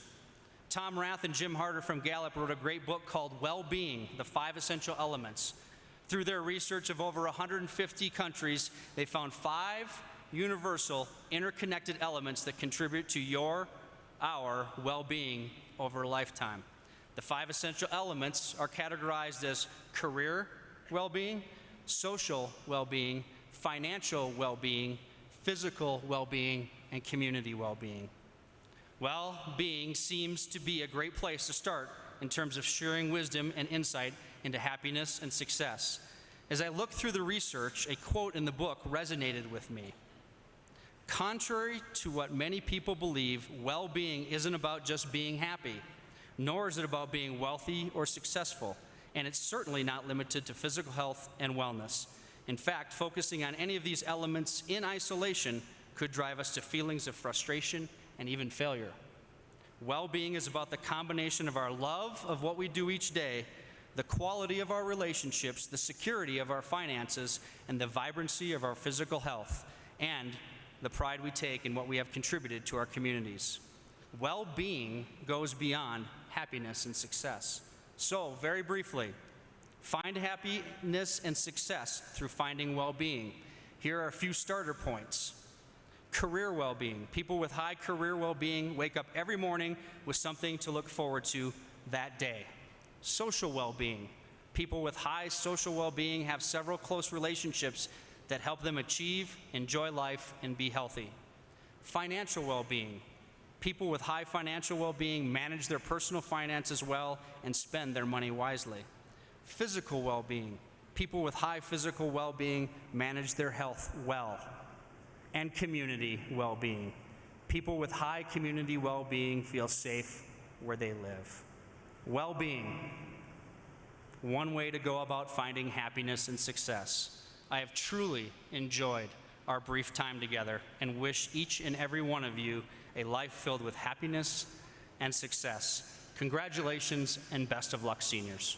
Tom Rath and Jim Harder from Gallup wrote a great book called Well-Being, The 5 Essential Elements. Through their research of over 150 countries, they found 5 universal, interconnected elements that contribute to our well-being over a lifetime. The 5 essential elements are categorized as career well-being, social well-being, financial well-being, physical well-being, and community well-being. Well-being seems to be a great place to start in terms of sharing wisdom and insight into happiness and success. As I looked through the research, a quote in the book resonated with me. Contrary to what many people believe, well-being isn't about just being happy, nor is it about being wealthy or successful, and it's certainly not limited to physical health and wellness. In fact, focusing on any of these elements in isolation could drive us to feelings of frustration and even failure. Well-being is about the combination of our love of what we do each day, the quality of our relationships, the security of our finances, and the vibrancy of our physical health, and the pride we take in what we have contributed to our communities. Well-being goes beyond happiness and success. So, very briefly, find happiness and success through finding well-being. Here are a few starter points. Career well-being. People with high career well-being wake up every morning with something to look forward to that day. Social well-being. People with high social well-being have several close relationships that help them achieve, enjoy life, and be healthy. Financial well-being. People with high financial well-being manage their personal finances well and spend their money wisely. Physical well-being. People with high physical well-being manage their health well. And community well-being. People with high community well-being feel safe where they live. Well-being. One way to go about finding happiness and success. I have truly enjoyed our brief time together and wish each and every one of you a life filled with happiness and success. Congratulations and best of luck, seniors.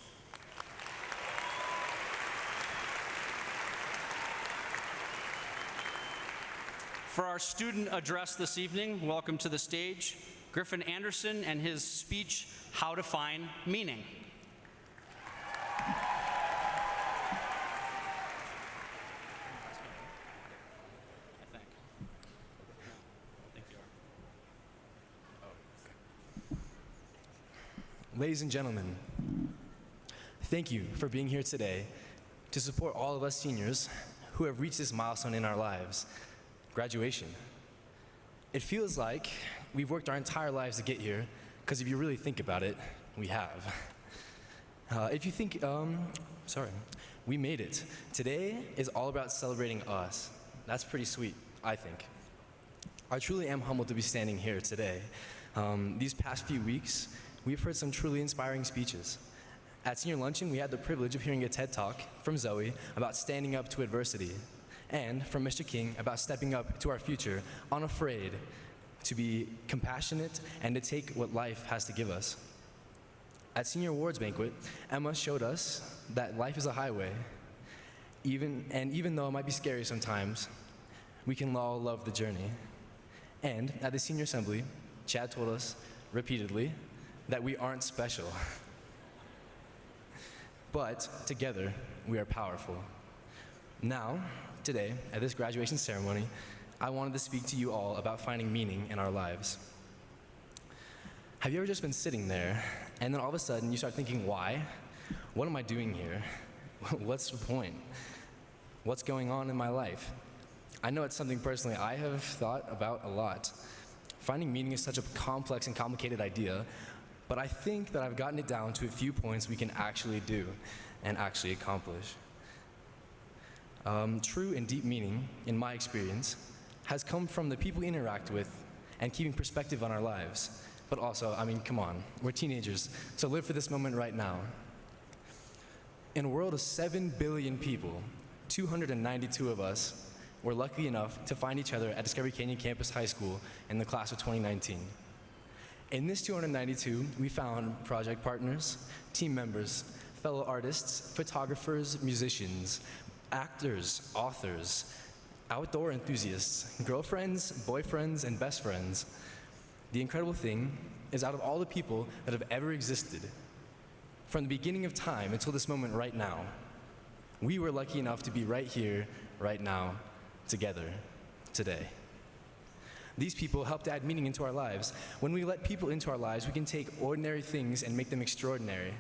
For our student address this evening, welcome to the stage, Griffin Anderson and his speech, How to Find Meaning. Ladies and gentlemen, thank you for being here today to support all of us seniors who have reached this milestone in our lives, graduation. It feels like we've worked our entire lives to get here, because if you really think about it, we have. If you think, we made it. Today is all about celebrating us. That's pretty sweet, I think. I truly am humbled to be standing here today. These past few weeks, we've heard some truly inspiring speeches. At senior luncheon, we had the privilege of hearing a TED Talk from Zoe about standing up to adversity, and from Mr. King about stepping up to our future, unafraid to be compassionate and to take what life has to give us. At senior awards banquet, Emma showed us that life is a highway. Even though it might be scary sometimes, we can all love the journey. And at the senior assembly, Chad told us repeatedly that we aren't special. But together, we are powerful. Now, today, at this graduation ceremony, I wanted to speak to you all about finding meaning in our lives. Have you ever just been sitting there, and then all of a sudden you start thinking, why? What am I doing here? What's the point? What's going on in my life? I know it's something personally I have thought about a lot. Finding meaning is such a complex and complicated idea, but I think that I've gotten it down to a few points we can actually do and actually accomplish. True and deep meaning, in my experience, has come from the people we interact with and keeping perspective on our lives. But also, come on, we're teenagers, so live for this moment right now. In a world of 7 billion people, 292 of us were lucky enough to find each other at Discovery Canyon Campus High School in the class of 2019. In this 292, we found project partners, team members, fellow artists, photographers, musicians, actors, authors, outdoor enthusiasts, girlfriends, boyfriends, and best friends. The incredible thing is, out of all the people that have ever existed, from the beginning of time until this moment right now, we were lucky enough to be right here, right now, together, today. These people help to add meaning into our lives. When we let people into our lives, we can take ordinary things and make them extraordinary.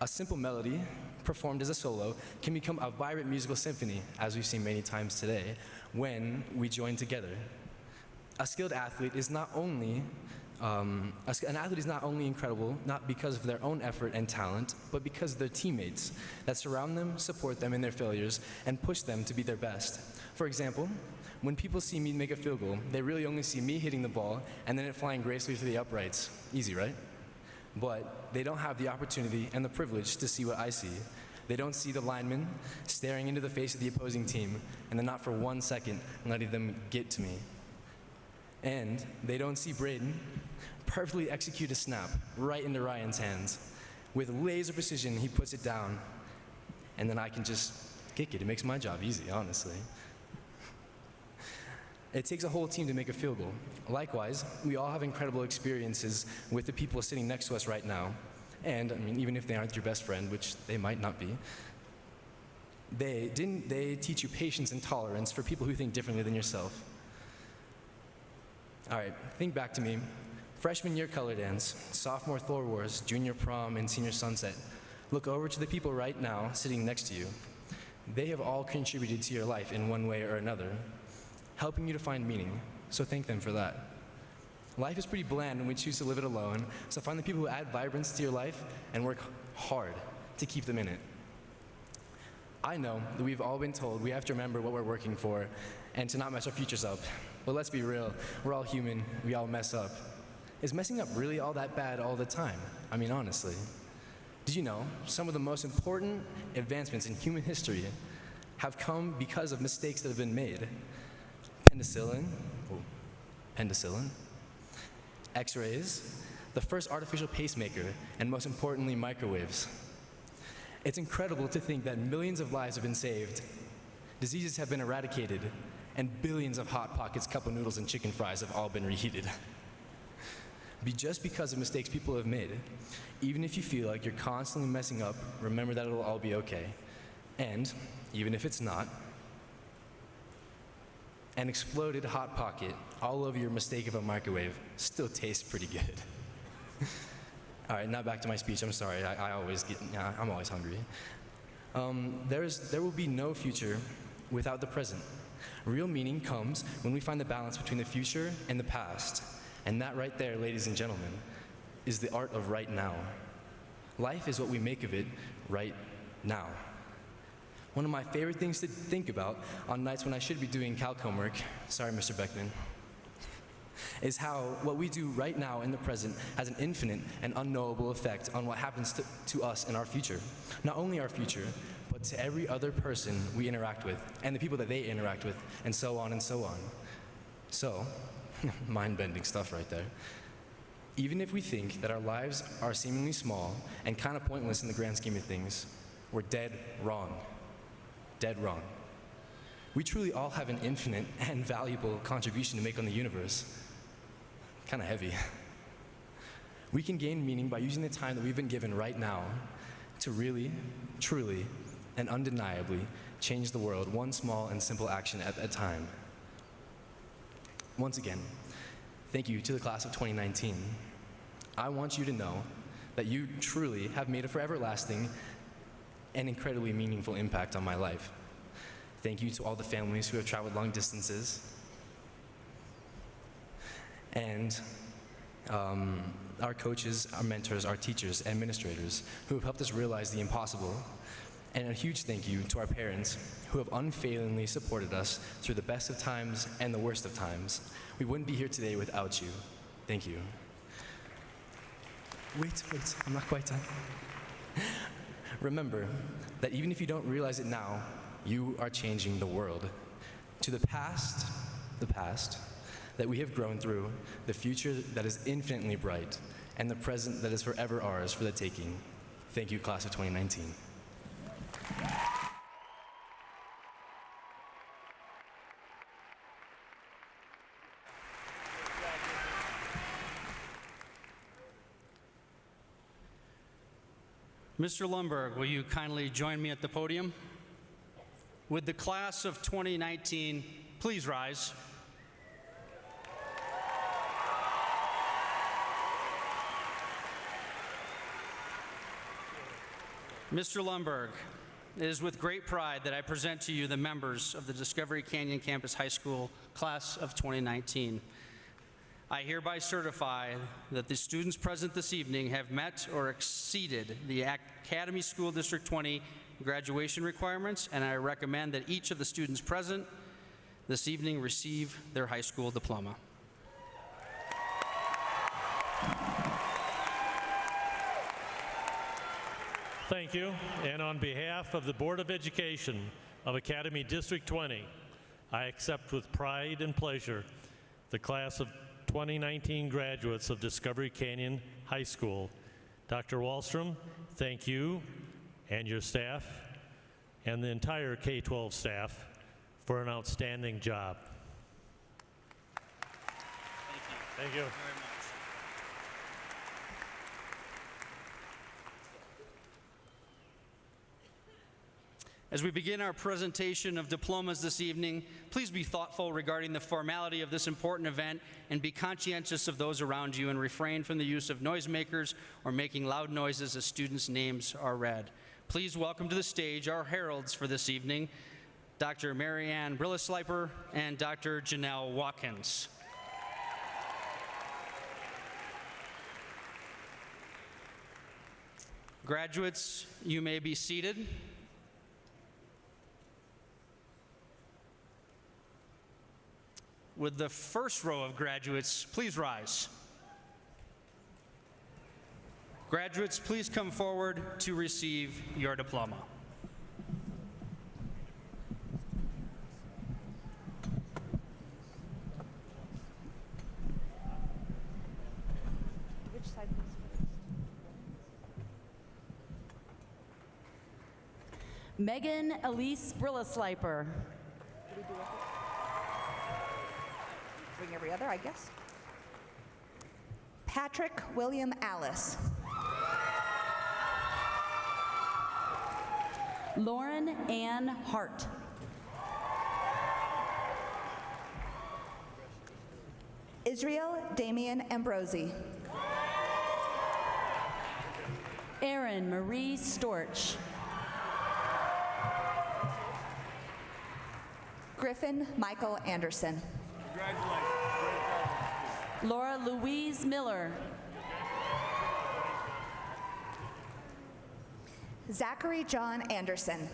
A simple melody, performed as a solo, can become a vibrant musical symphony, as we've seen many times today, when we join together. A skilled athlete is not only incredible, not because of their own effort and talent, but because of their teammates that surround them, support them in their failures, and push them to be their best. For example, when people see me make a field goal, they really only see me hitting the ball and then it flying gracefully through the uprights. Easy, right? But they don't have the opportunity and the privilege to see what I see. They don't see the lineman staring into the face of the opposing team and then not for 1 second letting them get to me. And they don't see Braden perfectly execute a snap right into Ryan's hands. With laser precision, he puts it down, and then I can just kick it. It makes my job easy, honestly. It takes a whole team to make a field goal. Likewise, we all have incredible experiences with the people sitting next to us right now. And even if they aren't your best friend, which they might not be, Didn't they teach you patience and tolerance for people who think differently than yourself? All right, think back to me. Freshman year color dance, sophomore Thor Wars, junior prom, and senior sunset. Look over to the people right now sitting next to you. They have all contributed to your life in one way or another, helping you to find meaning, so thank them for that. Life is pretty bland when we choose to live it alone, so find the people who add vibrance to your life and work hard to keep them in it. I know that we've all been told we have to remember what we're working for and to not mess our futures up. But let's be real, we're all human, we all mess up. Is messing up really all that bad all the time? I mean, honestly. Did you know some of the most important advancements in human history have come because of mistakes that have been made? Penicillin, X-rays, the first artificial pacemaker, and most importantly, microwaves. It's incredible to think that millions of lives have been saved, diseases have been eradicated, and billions of Hot Pockets, cup of noodles, and chicken fries have all been reheated. Just because of mistakes people have made. Even if you feel like you're constantly messing up, remember that it'll all be okay. And even if it's not, an exploded Hot Pocket all over your mistake of a microwave still tastes pretty good. All right, now back to my speech. I'm sorry, I'm always hungry. There will be no future without the present. Real meaning comes when we find the balance between the future and the past. And that right there, ladies and gentlemen, is the art of right now. Life is what we make of it right now. One of my favorite things to think about on nights when I should be doing calc homework, sorry, Mr. Beckman, is how what we do right now in the present has an infinite and unknowable effect on what happens to us in our future. Not only our future, but to every other person we interact with, and the people that they interact with, and so on and so on. So, mind-bending stuff right there. Even if we think that our lives are seemingly small and kind of pointless in the grand scheme of things, we're dead wrong. Dead wrong. We truly all have an infinite and valuable contribution to make on the universe. Kind of heavy. We can gain meaning by using the time that we've been given right now to really, truly, and undeniably change the world one small and simple action at a time. Once again, thank you to the class of 2019. I want you to know that you truly have made a forever lasting and incredibly meaningful impact on my life. Thank you to all the families who have traveled long distances. And our coaches, our mentors, our teachers, administrators who have helped us realize the impossible. And a huge thank you to our parents who have unfailingly supported us through the best of times and the worst of times. We wouldn't be here today without you. Thank you. Wait, I'm not quite done. Remember that even if you don't realize it now, you are changing the world. To the past that we have grown through, the future that is infinitely bright, and the present that is forever ours for the taking. Thank you, class of 2019. Mr. Lundberg, will you kindly join me at the podium? Would the class of 2019 please rise? Mr. Lundberg, it is with great pride that I present to you the members of the Discovery Canyon Campus High School class of 2019. I hereby certify that the students present this evening have met or exceeded the Academy School District 20 graduation requirements, and I recommend that each of the students present this evening receive their high school diploma. Thank you. And on behalf of the Board of Education of Academy District 20, I accept with pride and pleasure the class of 2019 graduates of Discovery Canyon High School. Dr. Wallstrom, thank you and your staff and the entire K-12 staff for an outstanding job. Thank you. Thank you. Very much. As we begin our presentation of diplomas this evening, please be thoughtful regarding the formality of this important event and be conscientious of those around you and refrain from the use of noisemakers or making loud noises as students' names are read. Please welcome to the stage our heralds for this evening, Dr. Mary Ann Brillisleiper and Dr. Janelle Watkins. Graduates, you may be seated. Would the first row of graduates please rise? Graduates, please come forward to receive your diploma. Which side goes first? Megan Elise Brillisleiper. Do we do it? Bring every other, I guess. Patrick William Alice. Lauren Ann Hart. Israel Damian Ambrosi. Erin Marie Storch. Griffin Michael Anderson. Laura Louise Miller. Zachary John Anderson.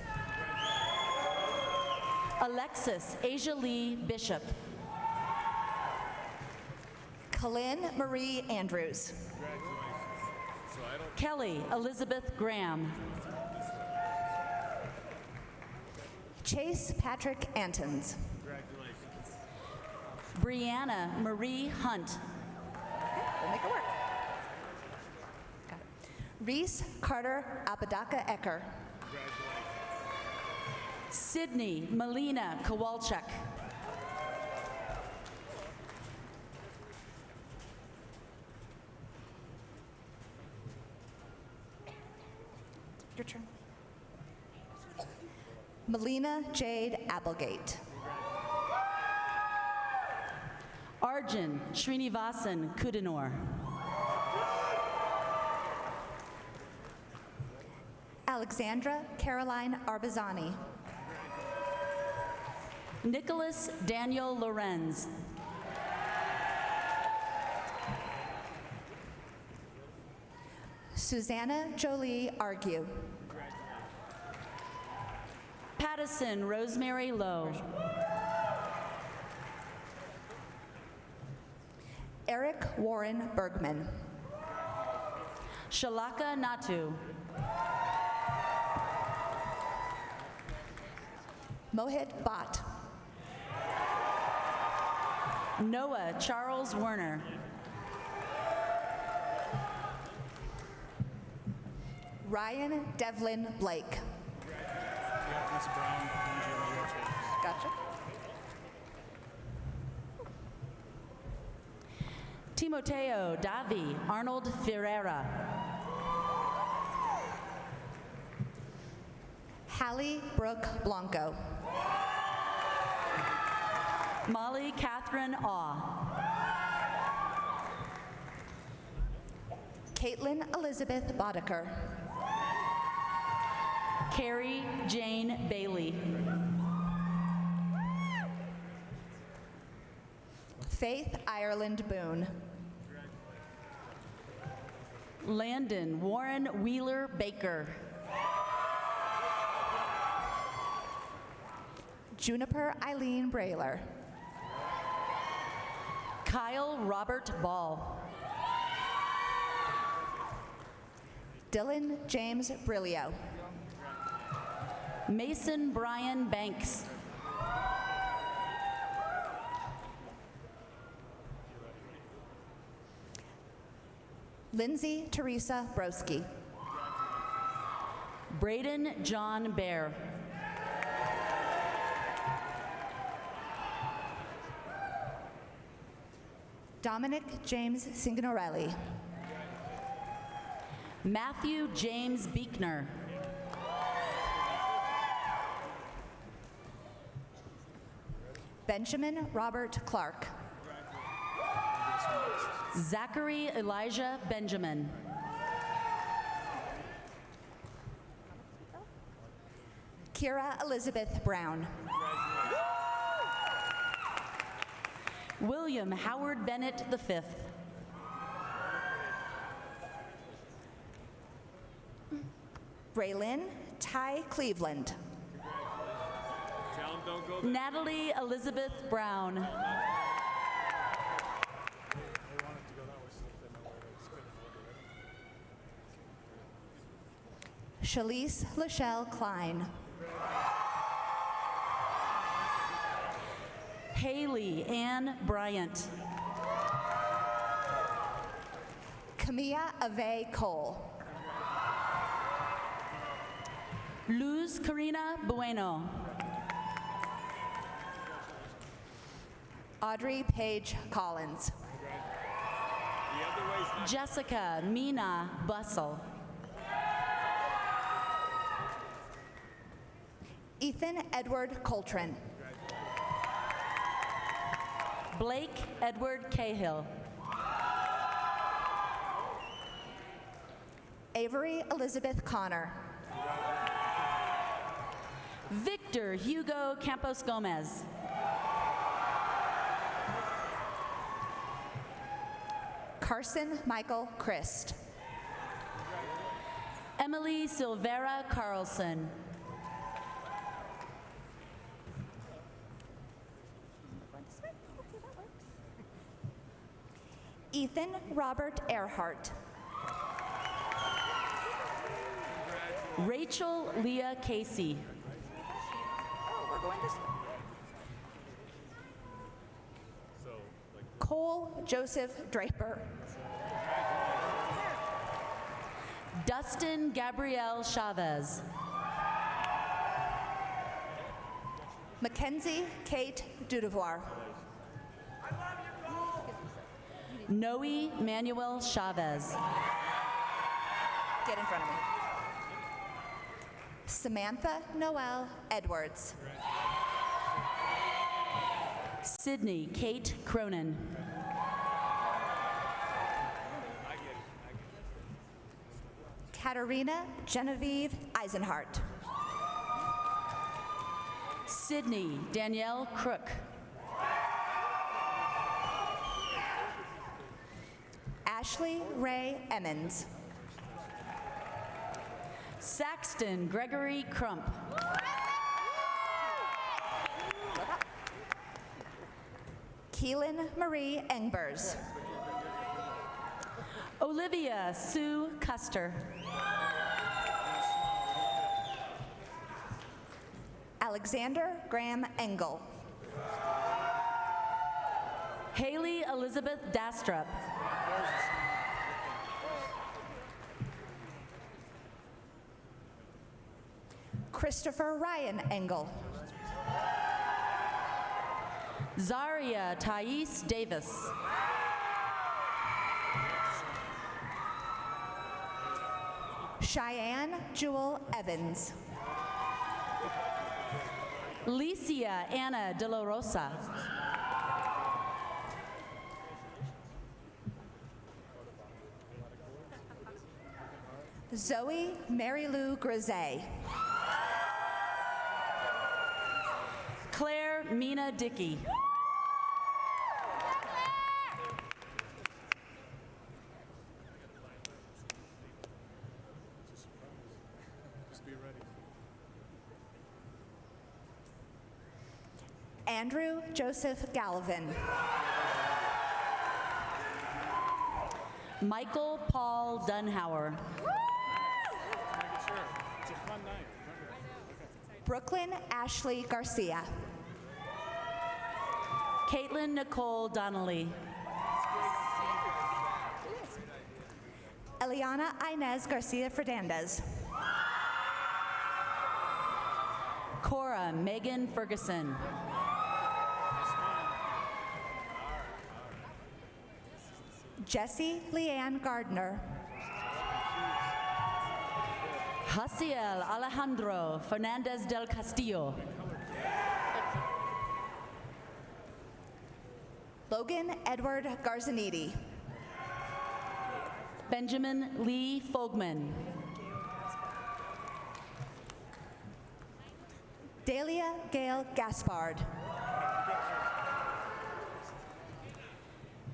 Alexis Asia Lee Bishop. Kalin Marie Andrews. Kelly Elizabeth Graham. Chase Patrick Antons. Brianna Marie Hunt. Okay, we'll make it work. Got it. Reese Carter Apodaca Ecker. Sydney Melina Kowalczyk. Your turn. Melina Jade Applegate. Arjun Srinivasan Kudanor. Alexandra Caroline Arbazani. Nicholas Daniel Lorenz. Susanna Jolie Argue. Pattison Rosemary Lowe. Eric Warren Bergman. Shalaka Natu. Mohit Bhatt. Noah Charles Werner. Ryan Devlin Blake. Gotcha. Timoteo Davi Arnold Ferreira. Hallie Brooke Blanco. Molly Catherine Awe. Caitlin Elizabeth Boddicker. Carrie Jane Bailey. Faith Ireland Boone. Landon Warren Wheeler Baker. Juniper Eileen Brailer. Kyle Robert Ball. Dylan James Brilio. Mason Brian Banks. Lindsay Teresa Broski. Braden John Bear. Dominic James Signorelli. Matthew James Beekner. Benjamin Robert Clark. Zachary Elijah Benjamin. Kira Elizabeth Brown. William Howard Bennett V. Braylon Ty Cleveland. Natalie Elizabeth Brown. Shalise Lachelle Klein. Haley Ann Bryant. Camilla Ave Cole. Luz Karina Bueno. Audrey Page Collins. Jessica Mina Bussell. Ethan Edward Coltrane. Blake Edward Cahill. Avery Elizabeth Connor. Victor Hugo Campos Gomez. Carson Michael Christ. Emily Silvera Carlson. Ethan Robert Earhart. Rachel Leah Casey. We're going this way. Cole Joseph Draper. Dustin Gabrielle Chavez. Mackenzie Kate Dudevoir. Noe Manuel Chavez. Get in front of me. Samantha Noel Edwards. Sydney Kate Cronin. Katarina Genevieve Eisenhart. Sydney Danielle Crook. Ashley Ray Emmons. Saxton Gregory Crump. Keelan Marie Engbers. Olivia Sue Custer. Alexander Graham Engel. Haley Elizabeth Dastrup. Christopher Ryan Engel. Zaria Thais Davis. Cheyenne Jewel Evans. Licia Anna De La Rosa. Zoe Mary Lou Grisey. Claire Mina Dickey. Andrew Joseph Galvin. Michael Paul Dunhauer. Brooklyn Ashley Garcia. Caitlin Nicole Donnelly. Eliana Inez Garcia Fernandez. Cora Megan Ferguson. Jessie Leanne Gardner. Jaciel Alejandro Fernandez del Castillo. Logan Edward Garzaniti. Benjamin Lee Fogman. Dahlia Gail Gaspard.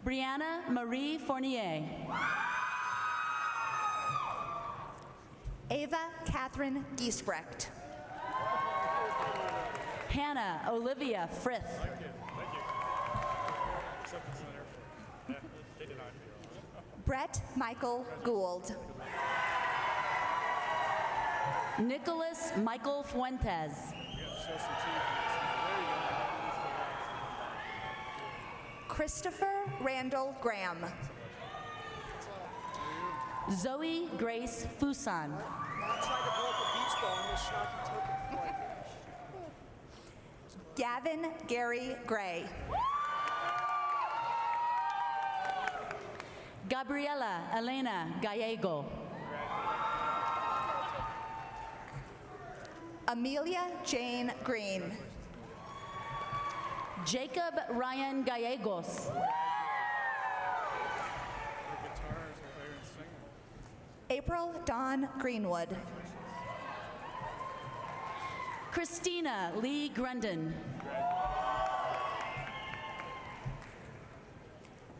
Brianna Marie Fournier. Ava Catherine Giesbrecht. Hannah Olivia Frith. Brett Michael Gould. Nicholas Michael Fuentes. Christopher Randall Graham. Zoe Grace Fusan. Gavin Gary Gray. Gabriela Elena Gallego. Amelia Jane Green. Jacob Ryan Gallegos. April Dawn Greenwood. Christina Lee Grundon.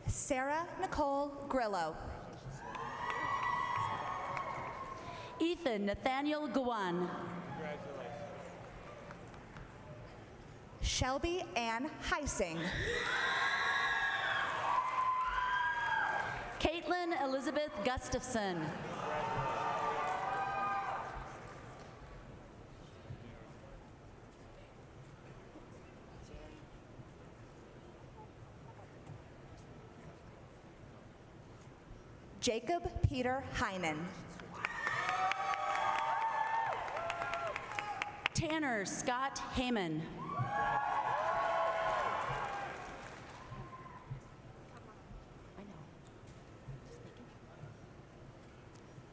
Sarah Nicole Grillo. Ethan Nathaniel Gawan. Shelby Ann Heising. Caitlin Elizabeth Gustafson. Jacob Peter Heinen. Tanner Scott Heyman.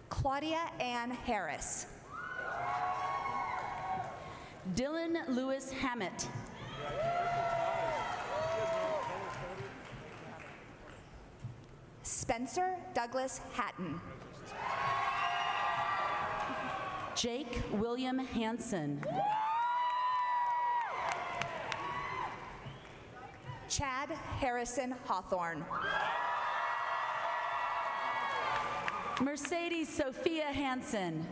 Claudia Ann Harris. Dylan Lewis Hammett. Spencer Douglas Hatton. Jake William Hansen. Chad Harrison Hawthorne. Mercedes Sophia Hansen.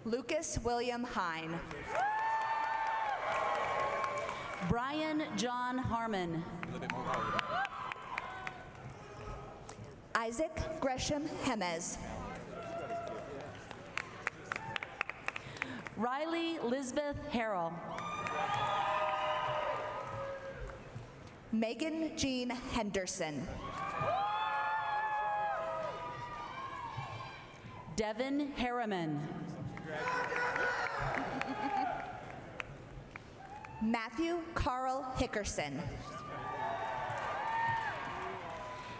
Lucas William Hine. Brian John Harmon. Isaac Gresham Hemez. Riley Lisbeth Harrell. Megan Jean Henderson. Devin Harriman. Matthew Carl Hickerson.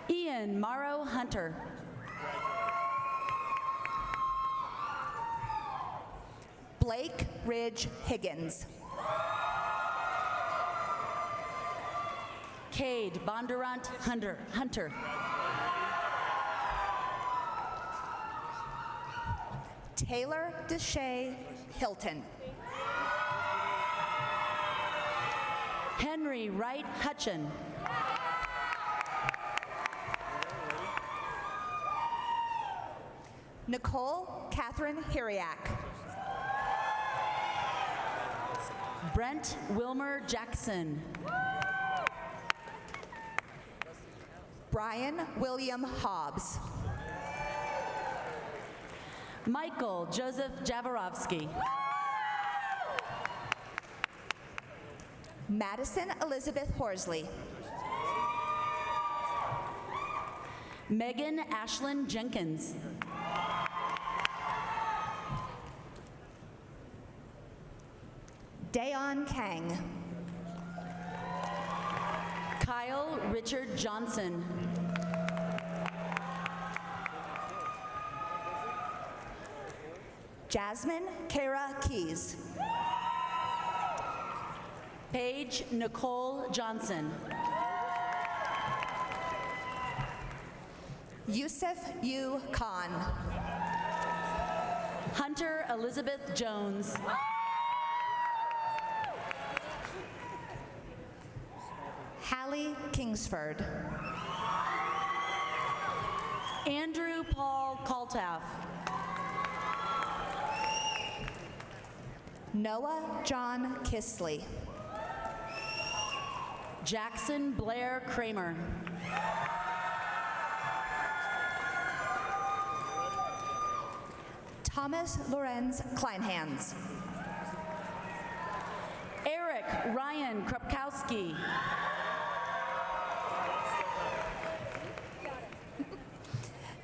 Ian Morrow Hunter. Blake Ridge Higgins. Cade Bondurant Hunter. Taylor Deshay Hilton. Henry Wright Hutchin. Nicole Catherine Hiriak. Brent Wilmer Jackson. Brian William Hobbs. Michael Joseph Javorowski. Madison Elizabeth Horsley. Megan Ashlyn Jenkins. Dayon Kang. Kyle Richard Johnson. Jasmine Kara Keys. Paige Nicole Johnson. Yusuf Yu Khan. Hunter Elizabeth Jones. Hallie Kingsford. Andrew Paul Kaltaf. Noah John Kisley. Jackson Blair Kramer. Thomas Lorenz Kleinhans. Eric Ryan Krupkowski.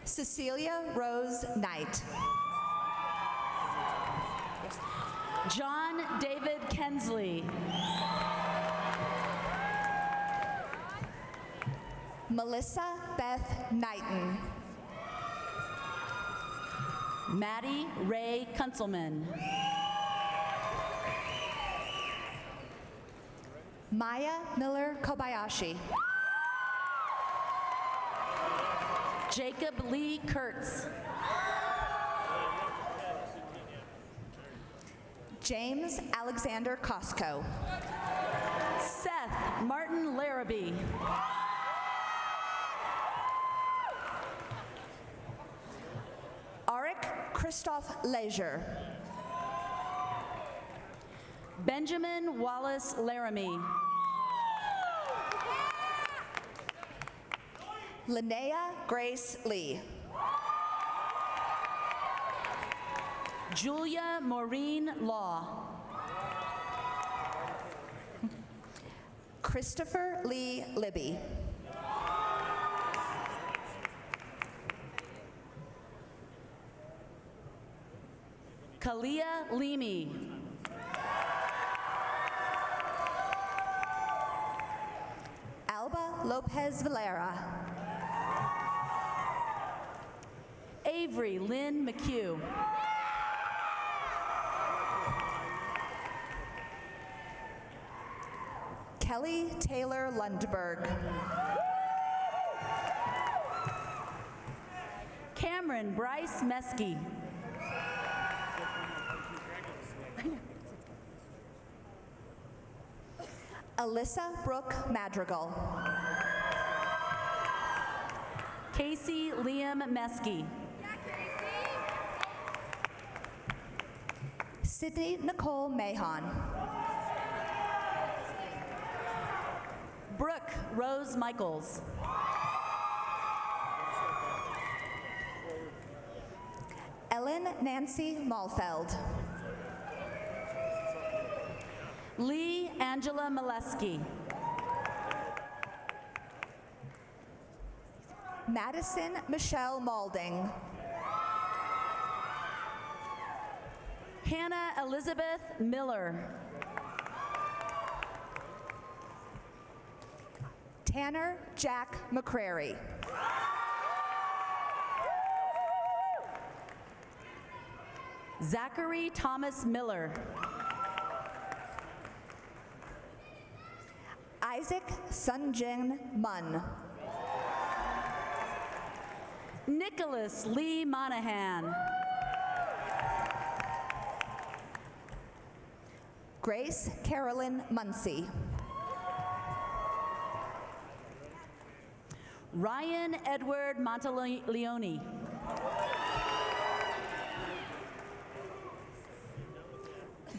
Cecilia Rose Knight. John David Kensley. Melissa Beth Knighton. Maddie Ray Kunzelman. Maya Miller Kobayashi. Jacob Lee Kurtz. James Alexander Costco. Seth Martin Larrabee. Arik Christoph Leisure. Benjamin Wallace Laramie. Linnea Grace Lee. Julia Maureen Law. Christopher Lee Libby. Kalia Leamy. Alba Lopez Valera. Avery Lynn McHugh. Kelly Taylor Lundberg. Cameron Bryce Mesky. Alyssa Brooke Madrigal. Casey Liam Mesky. Sydney Nicole Mahon. Brooke Rose Michaels. Ellen Nancy Malfeld. Lee Angela Molesky. Madison Michelle Malding. Hannah Elizabeth Miller. Tanner Jack McCrary. Zachary Thomas Miller. Isaac Sunjin Munn. Nicholas Lee Monahan. Grace Carolyn Muncie. Ryan Edward Monteleone.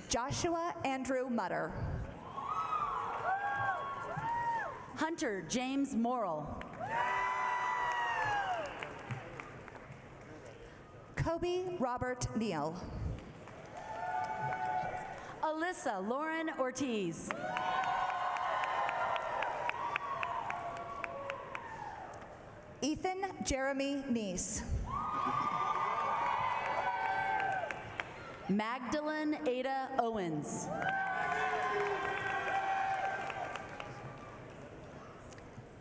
Joshua Andrew Mutter. Hunter James Morrill. Kobe Robert Neal. Alyssa Lauren Ortiz. Ethan Jeremy Neese. Magdalene Ada Owens.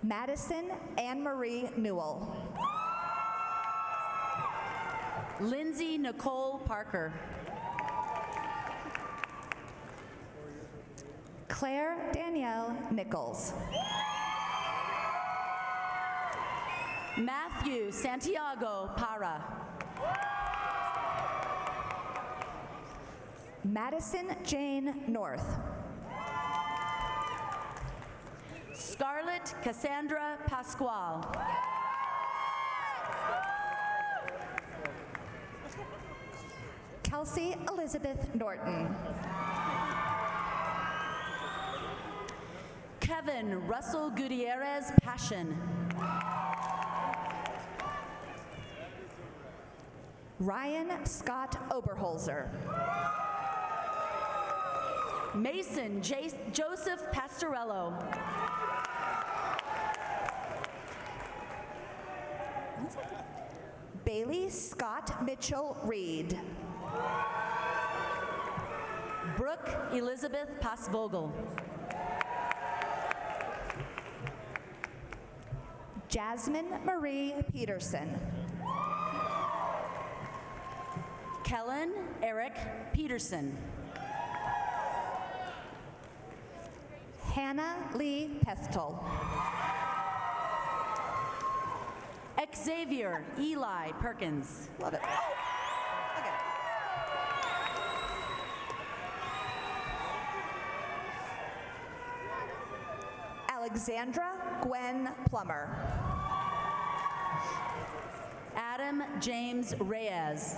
Madison Anne-Marie Newell. Lindsay Nicole Parker. Claire Danielle Nichols. Matthew Santiago Para. Madison Jane North. Scarlett Cassandra Pasquale. Kelsey Elizabeth Norton. Kevin Russell Gutierrez Passion. Ryan Scott Oberholzer. Mason Joseph Pastorello. Bailey Scott Mitchell Reed. Brooke Elizabeth Pasvogel. Jasmine Marie Peterson. Kellen Eric Peterson. Hannah Lee Pethtel. Xavier Eli Perkins. Love it. Oh, okay. Alexandra Gwen Plummer. Adam James Reyes.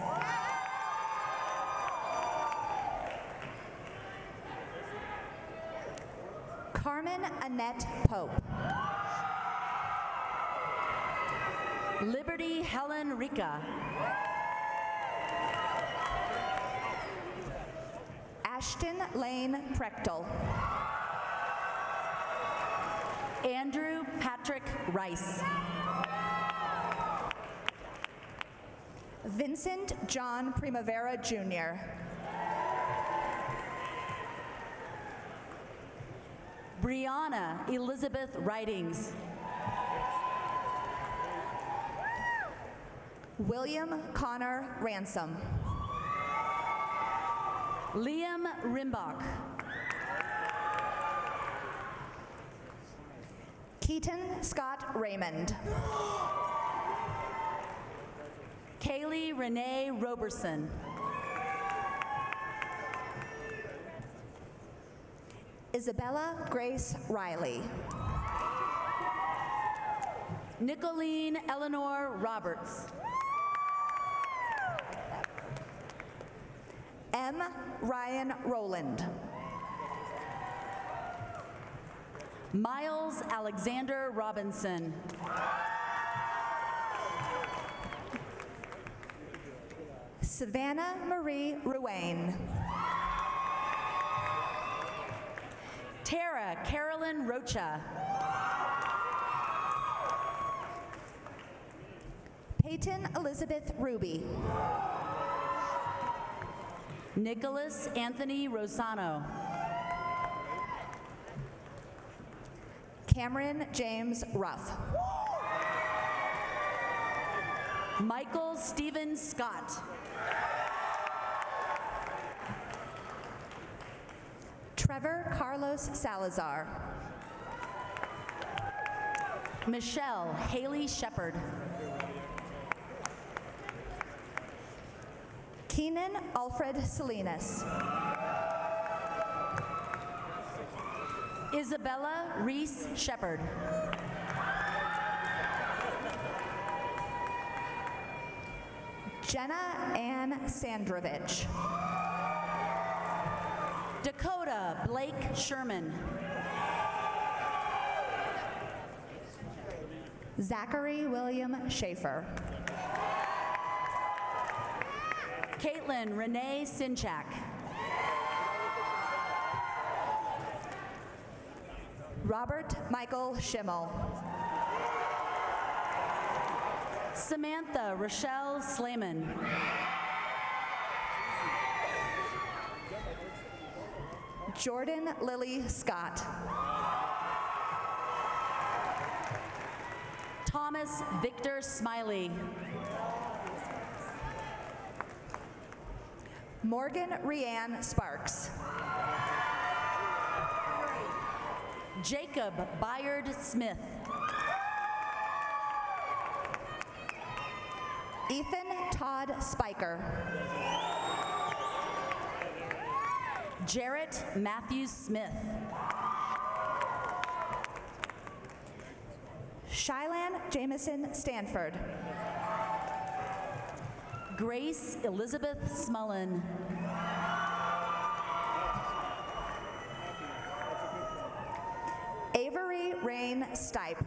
Carmen Annette Pope. Liberty Helen Rica. Ashton Lane Prechtel. Andrew Patrick Rice. Vincent John Primavera Jr. Brianna Elizabeth Ridings. William Connor Ransom. Liam Rimbach. Keaton Scott Raymond. Kaylee Renee Roberson. Isabella Grace Riley. Nicolene Eleanor Roberts. M. Ryan Rowland. Miles Alexander Robinson. Savannah Marie Ruane. Tara Carolyn Rocha. Peyton Elizabeth Ruby. Nicholas Anthony Rosano. Cameron James Ruff. Michael Stephen Scott. Trevor Carlos Salazar. Michelle Haley Shepard. Keenan Alfred Salinas. Isabella Reese Shepard. Jenna Ann Sandrovich. Dakota Blake Sherman. Zachary William Schaefer. Caitlin Renee Sinchak. Robert Michael Schimmel. Samantha Rochelle Slayman. Jordan Lily Scott. Thomas Victor Smiley. Morgan Rianne Sparks. Jacob Byard Smith. Ethan Todd Spiker. Jarrett Matthews Smith. Shylan Jamison Stanford. Grace Elizabeth Smullen. Avery Rain Stipe.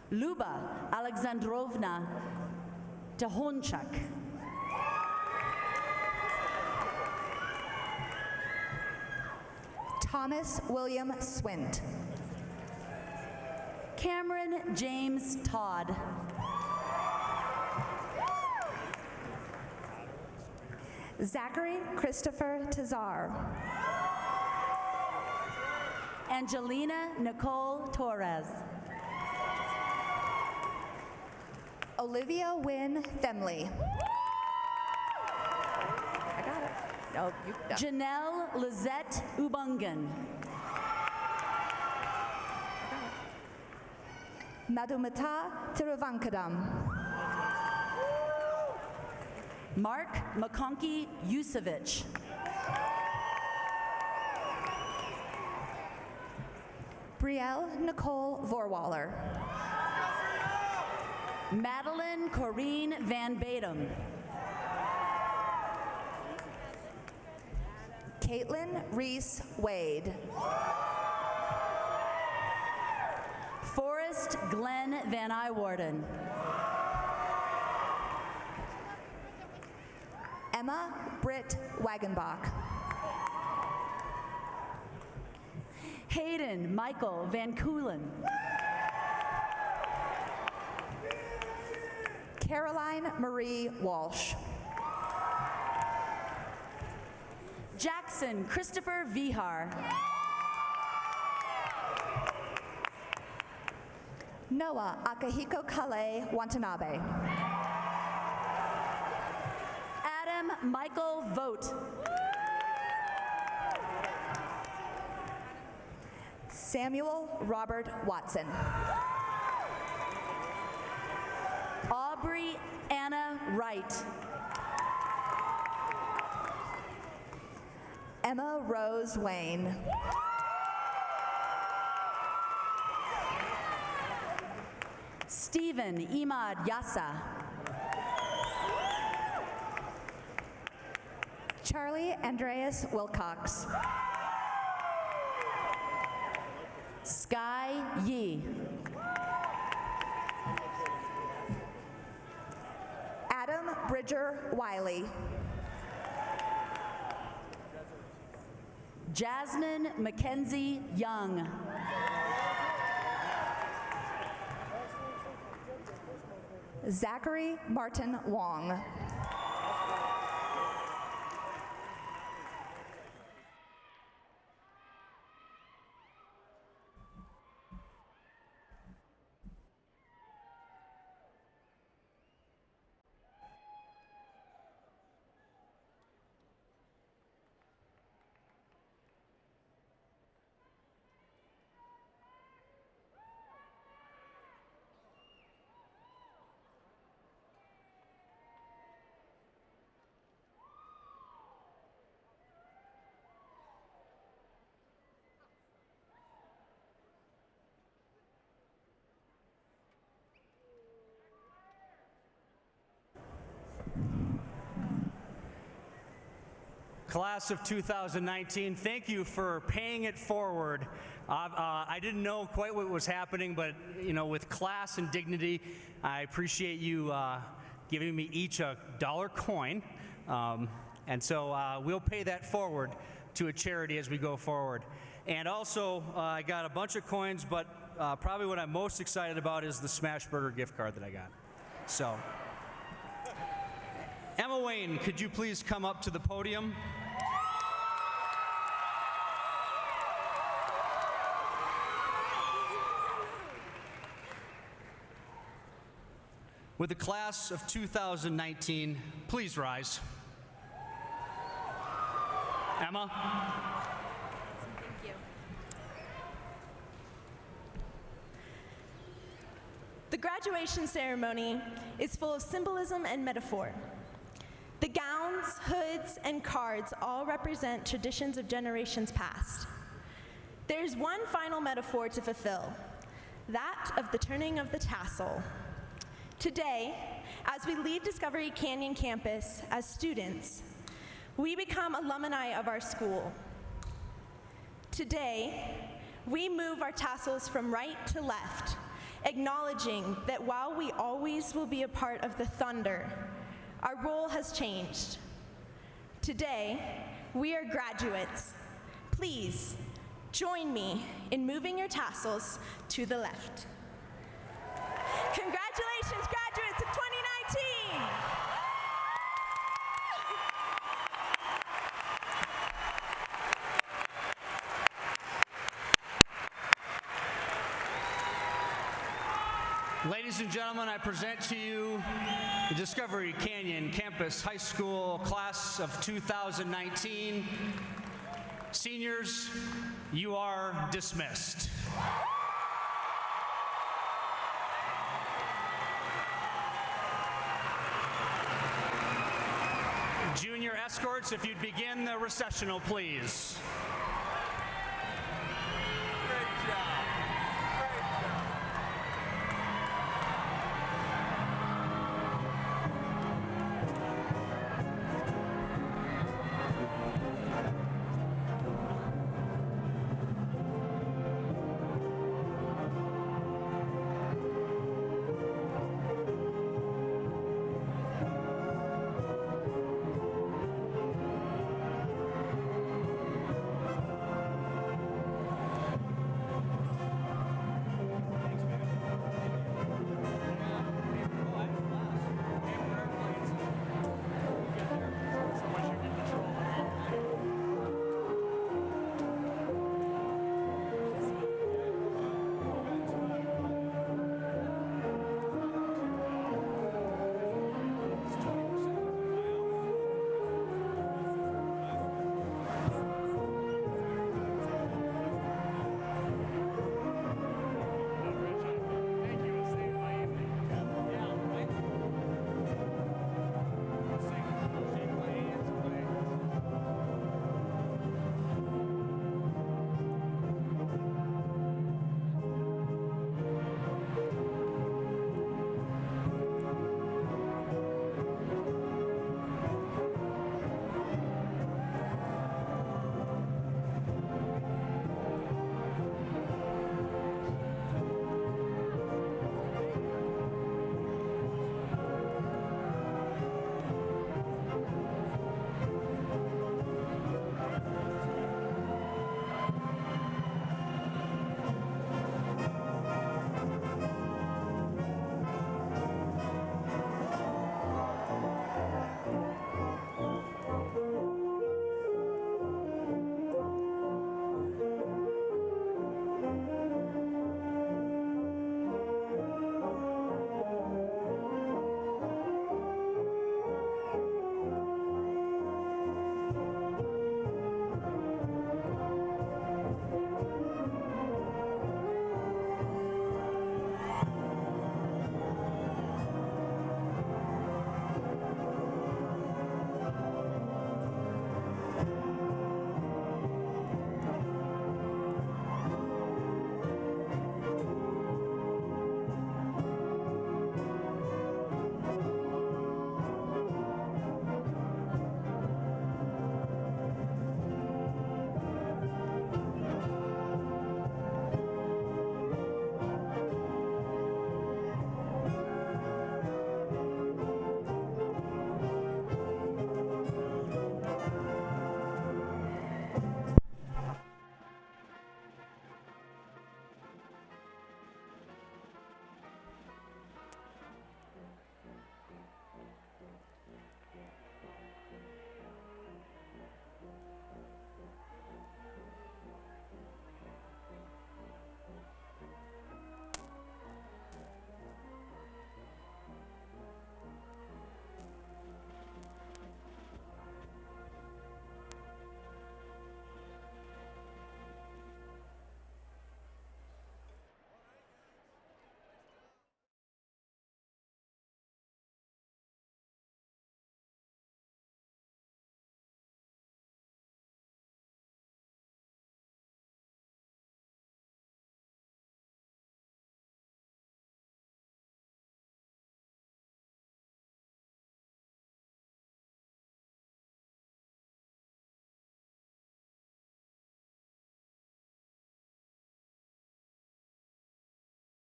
Luba Alexandrovna Tahonchuk. Thomas William Swint. Cameron James Todd. Zachary Christopher Tazar. Angelina Nicole Torres. Olivia Wynn Themley. I got it. No, you got it. Janelle Lizette Ubungan. Madhumata Tiruvankadam. Mark McConkey Yusevich. Brielle Nicole Vorwaller. Madeline Corrine Van Badem. Caitlin Reese Wade. Forrest Glenn Van Iwarden. Emma Britt Wagenbach. Hayden Michael Van Koolen. Caroline Marie Walsh. Jackson Christopher Vihar. Noah Akahiko Kale Watanabe. Adam Michael Vogt. Samuel Robert Watson. Aubrey Anna Wright. Emma Rose Wayne. Stephen Imad Yassa. Charlie Andreas Wilcox. Sky Yi. Adam Bridger Wiley. Jasmine Mackenzie Young. Zachary Martin Wong. Class of 2019, thank you for paying it forward. I didn't know quite what was happening, but you know, with class and dignity, I appreciate you giving me each a $1 coin. And so we'll pay that forward to a charity as we go forward. And also, I got a bunch of coins, but probably what I'm most excited about is the Smashburger gift card that I got. So, Emma Wayne, could you please come up to the podium? Would the class of 2019 please rise? Emma? Thank you. The graduation ceremony is full of symbolism and metaphor. The gowns, hoods, and cards all represent traditions of generations past. There's one final metaphor to fulfill, that of the turning of the tassel. Today, as we leave Discovery Canyon campus as students, we become alumni of our school. Today, we move our tassels from right to left, acknowledging that while we always will be a part of the thunder, our role has changed. Today, we are graduates. Please, join me in moving your tassels to the left. Congratulations, graduates of 2019! Ladies and gentlemen, I present to you the Discovery Canyon Campus High School class of 2019. Seniors, you are dismissed. Junior escorts, if you'd begin the recessional, please.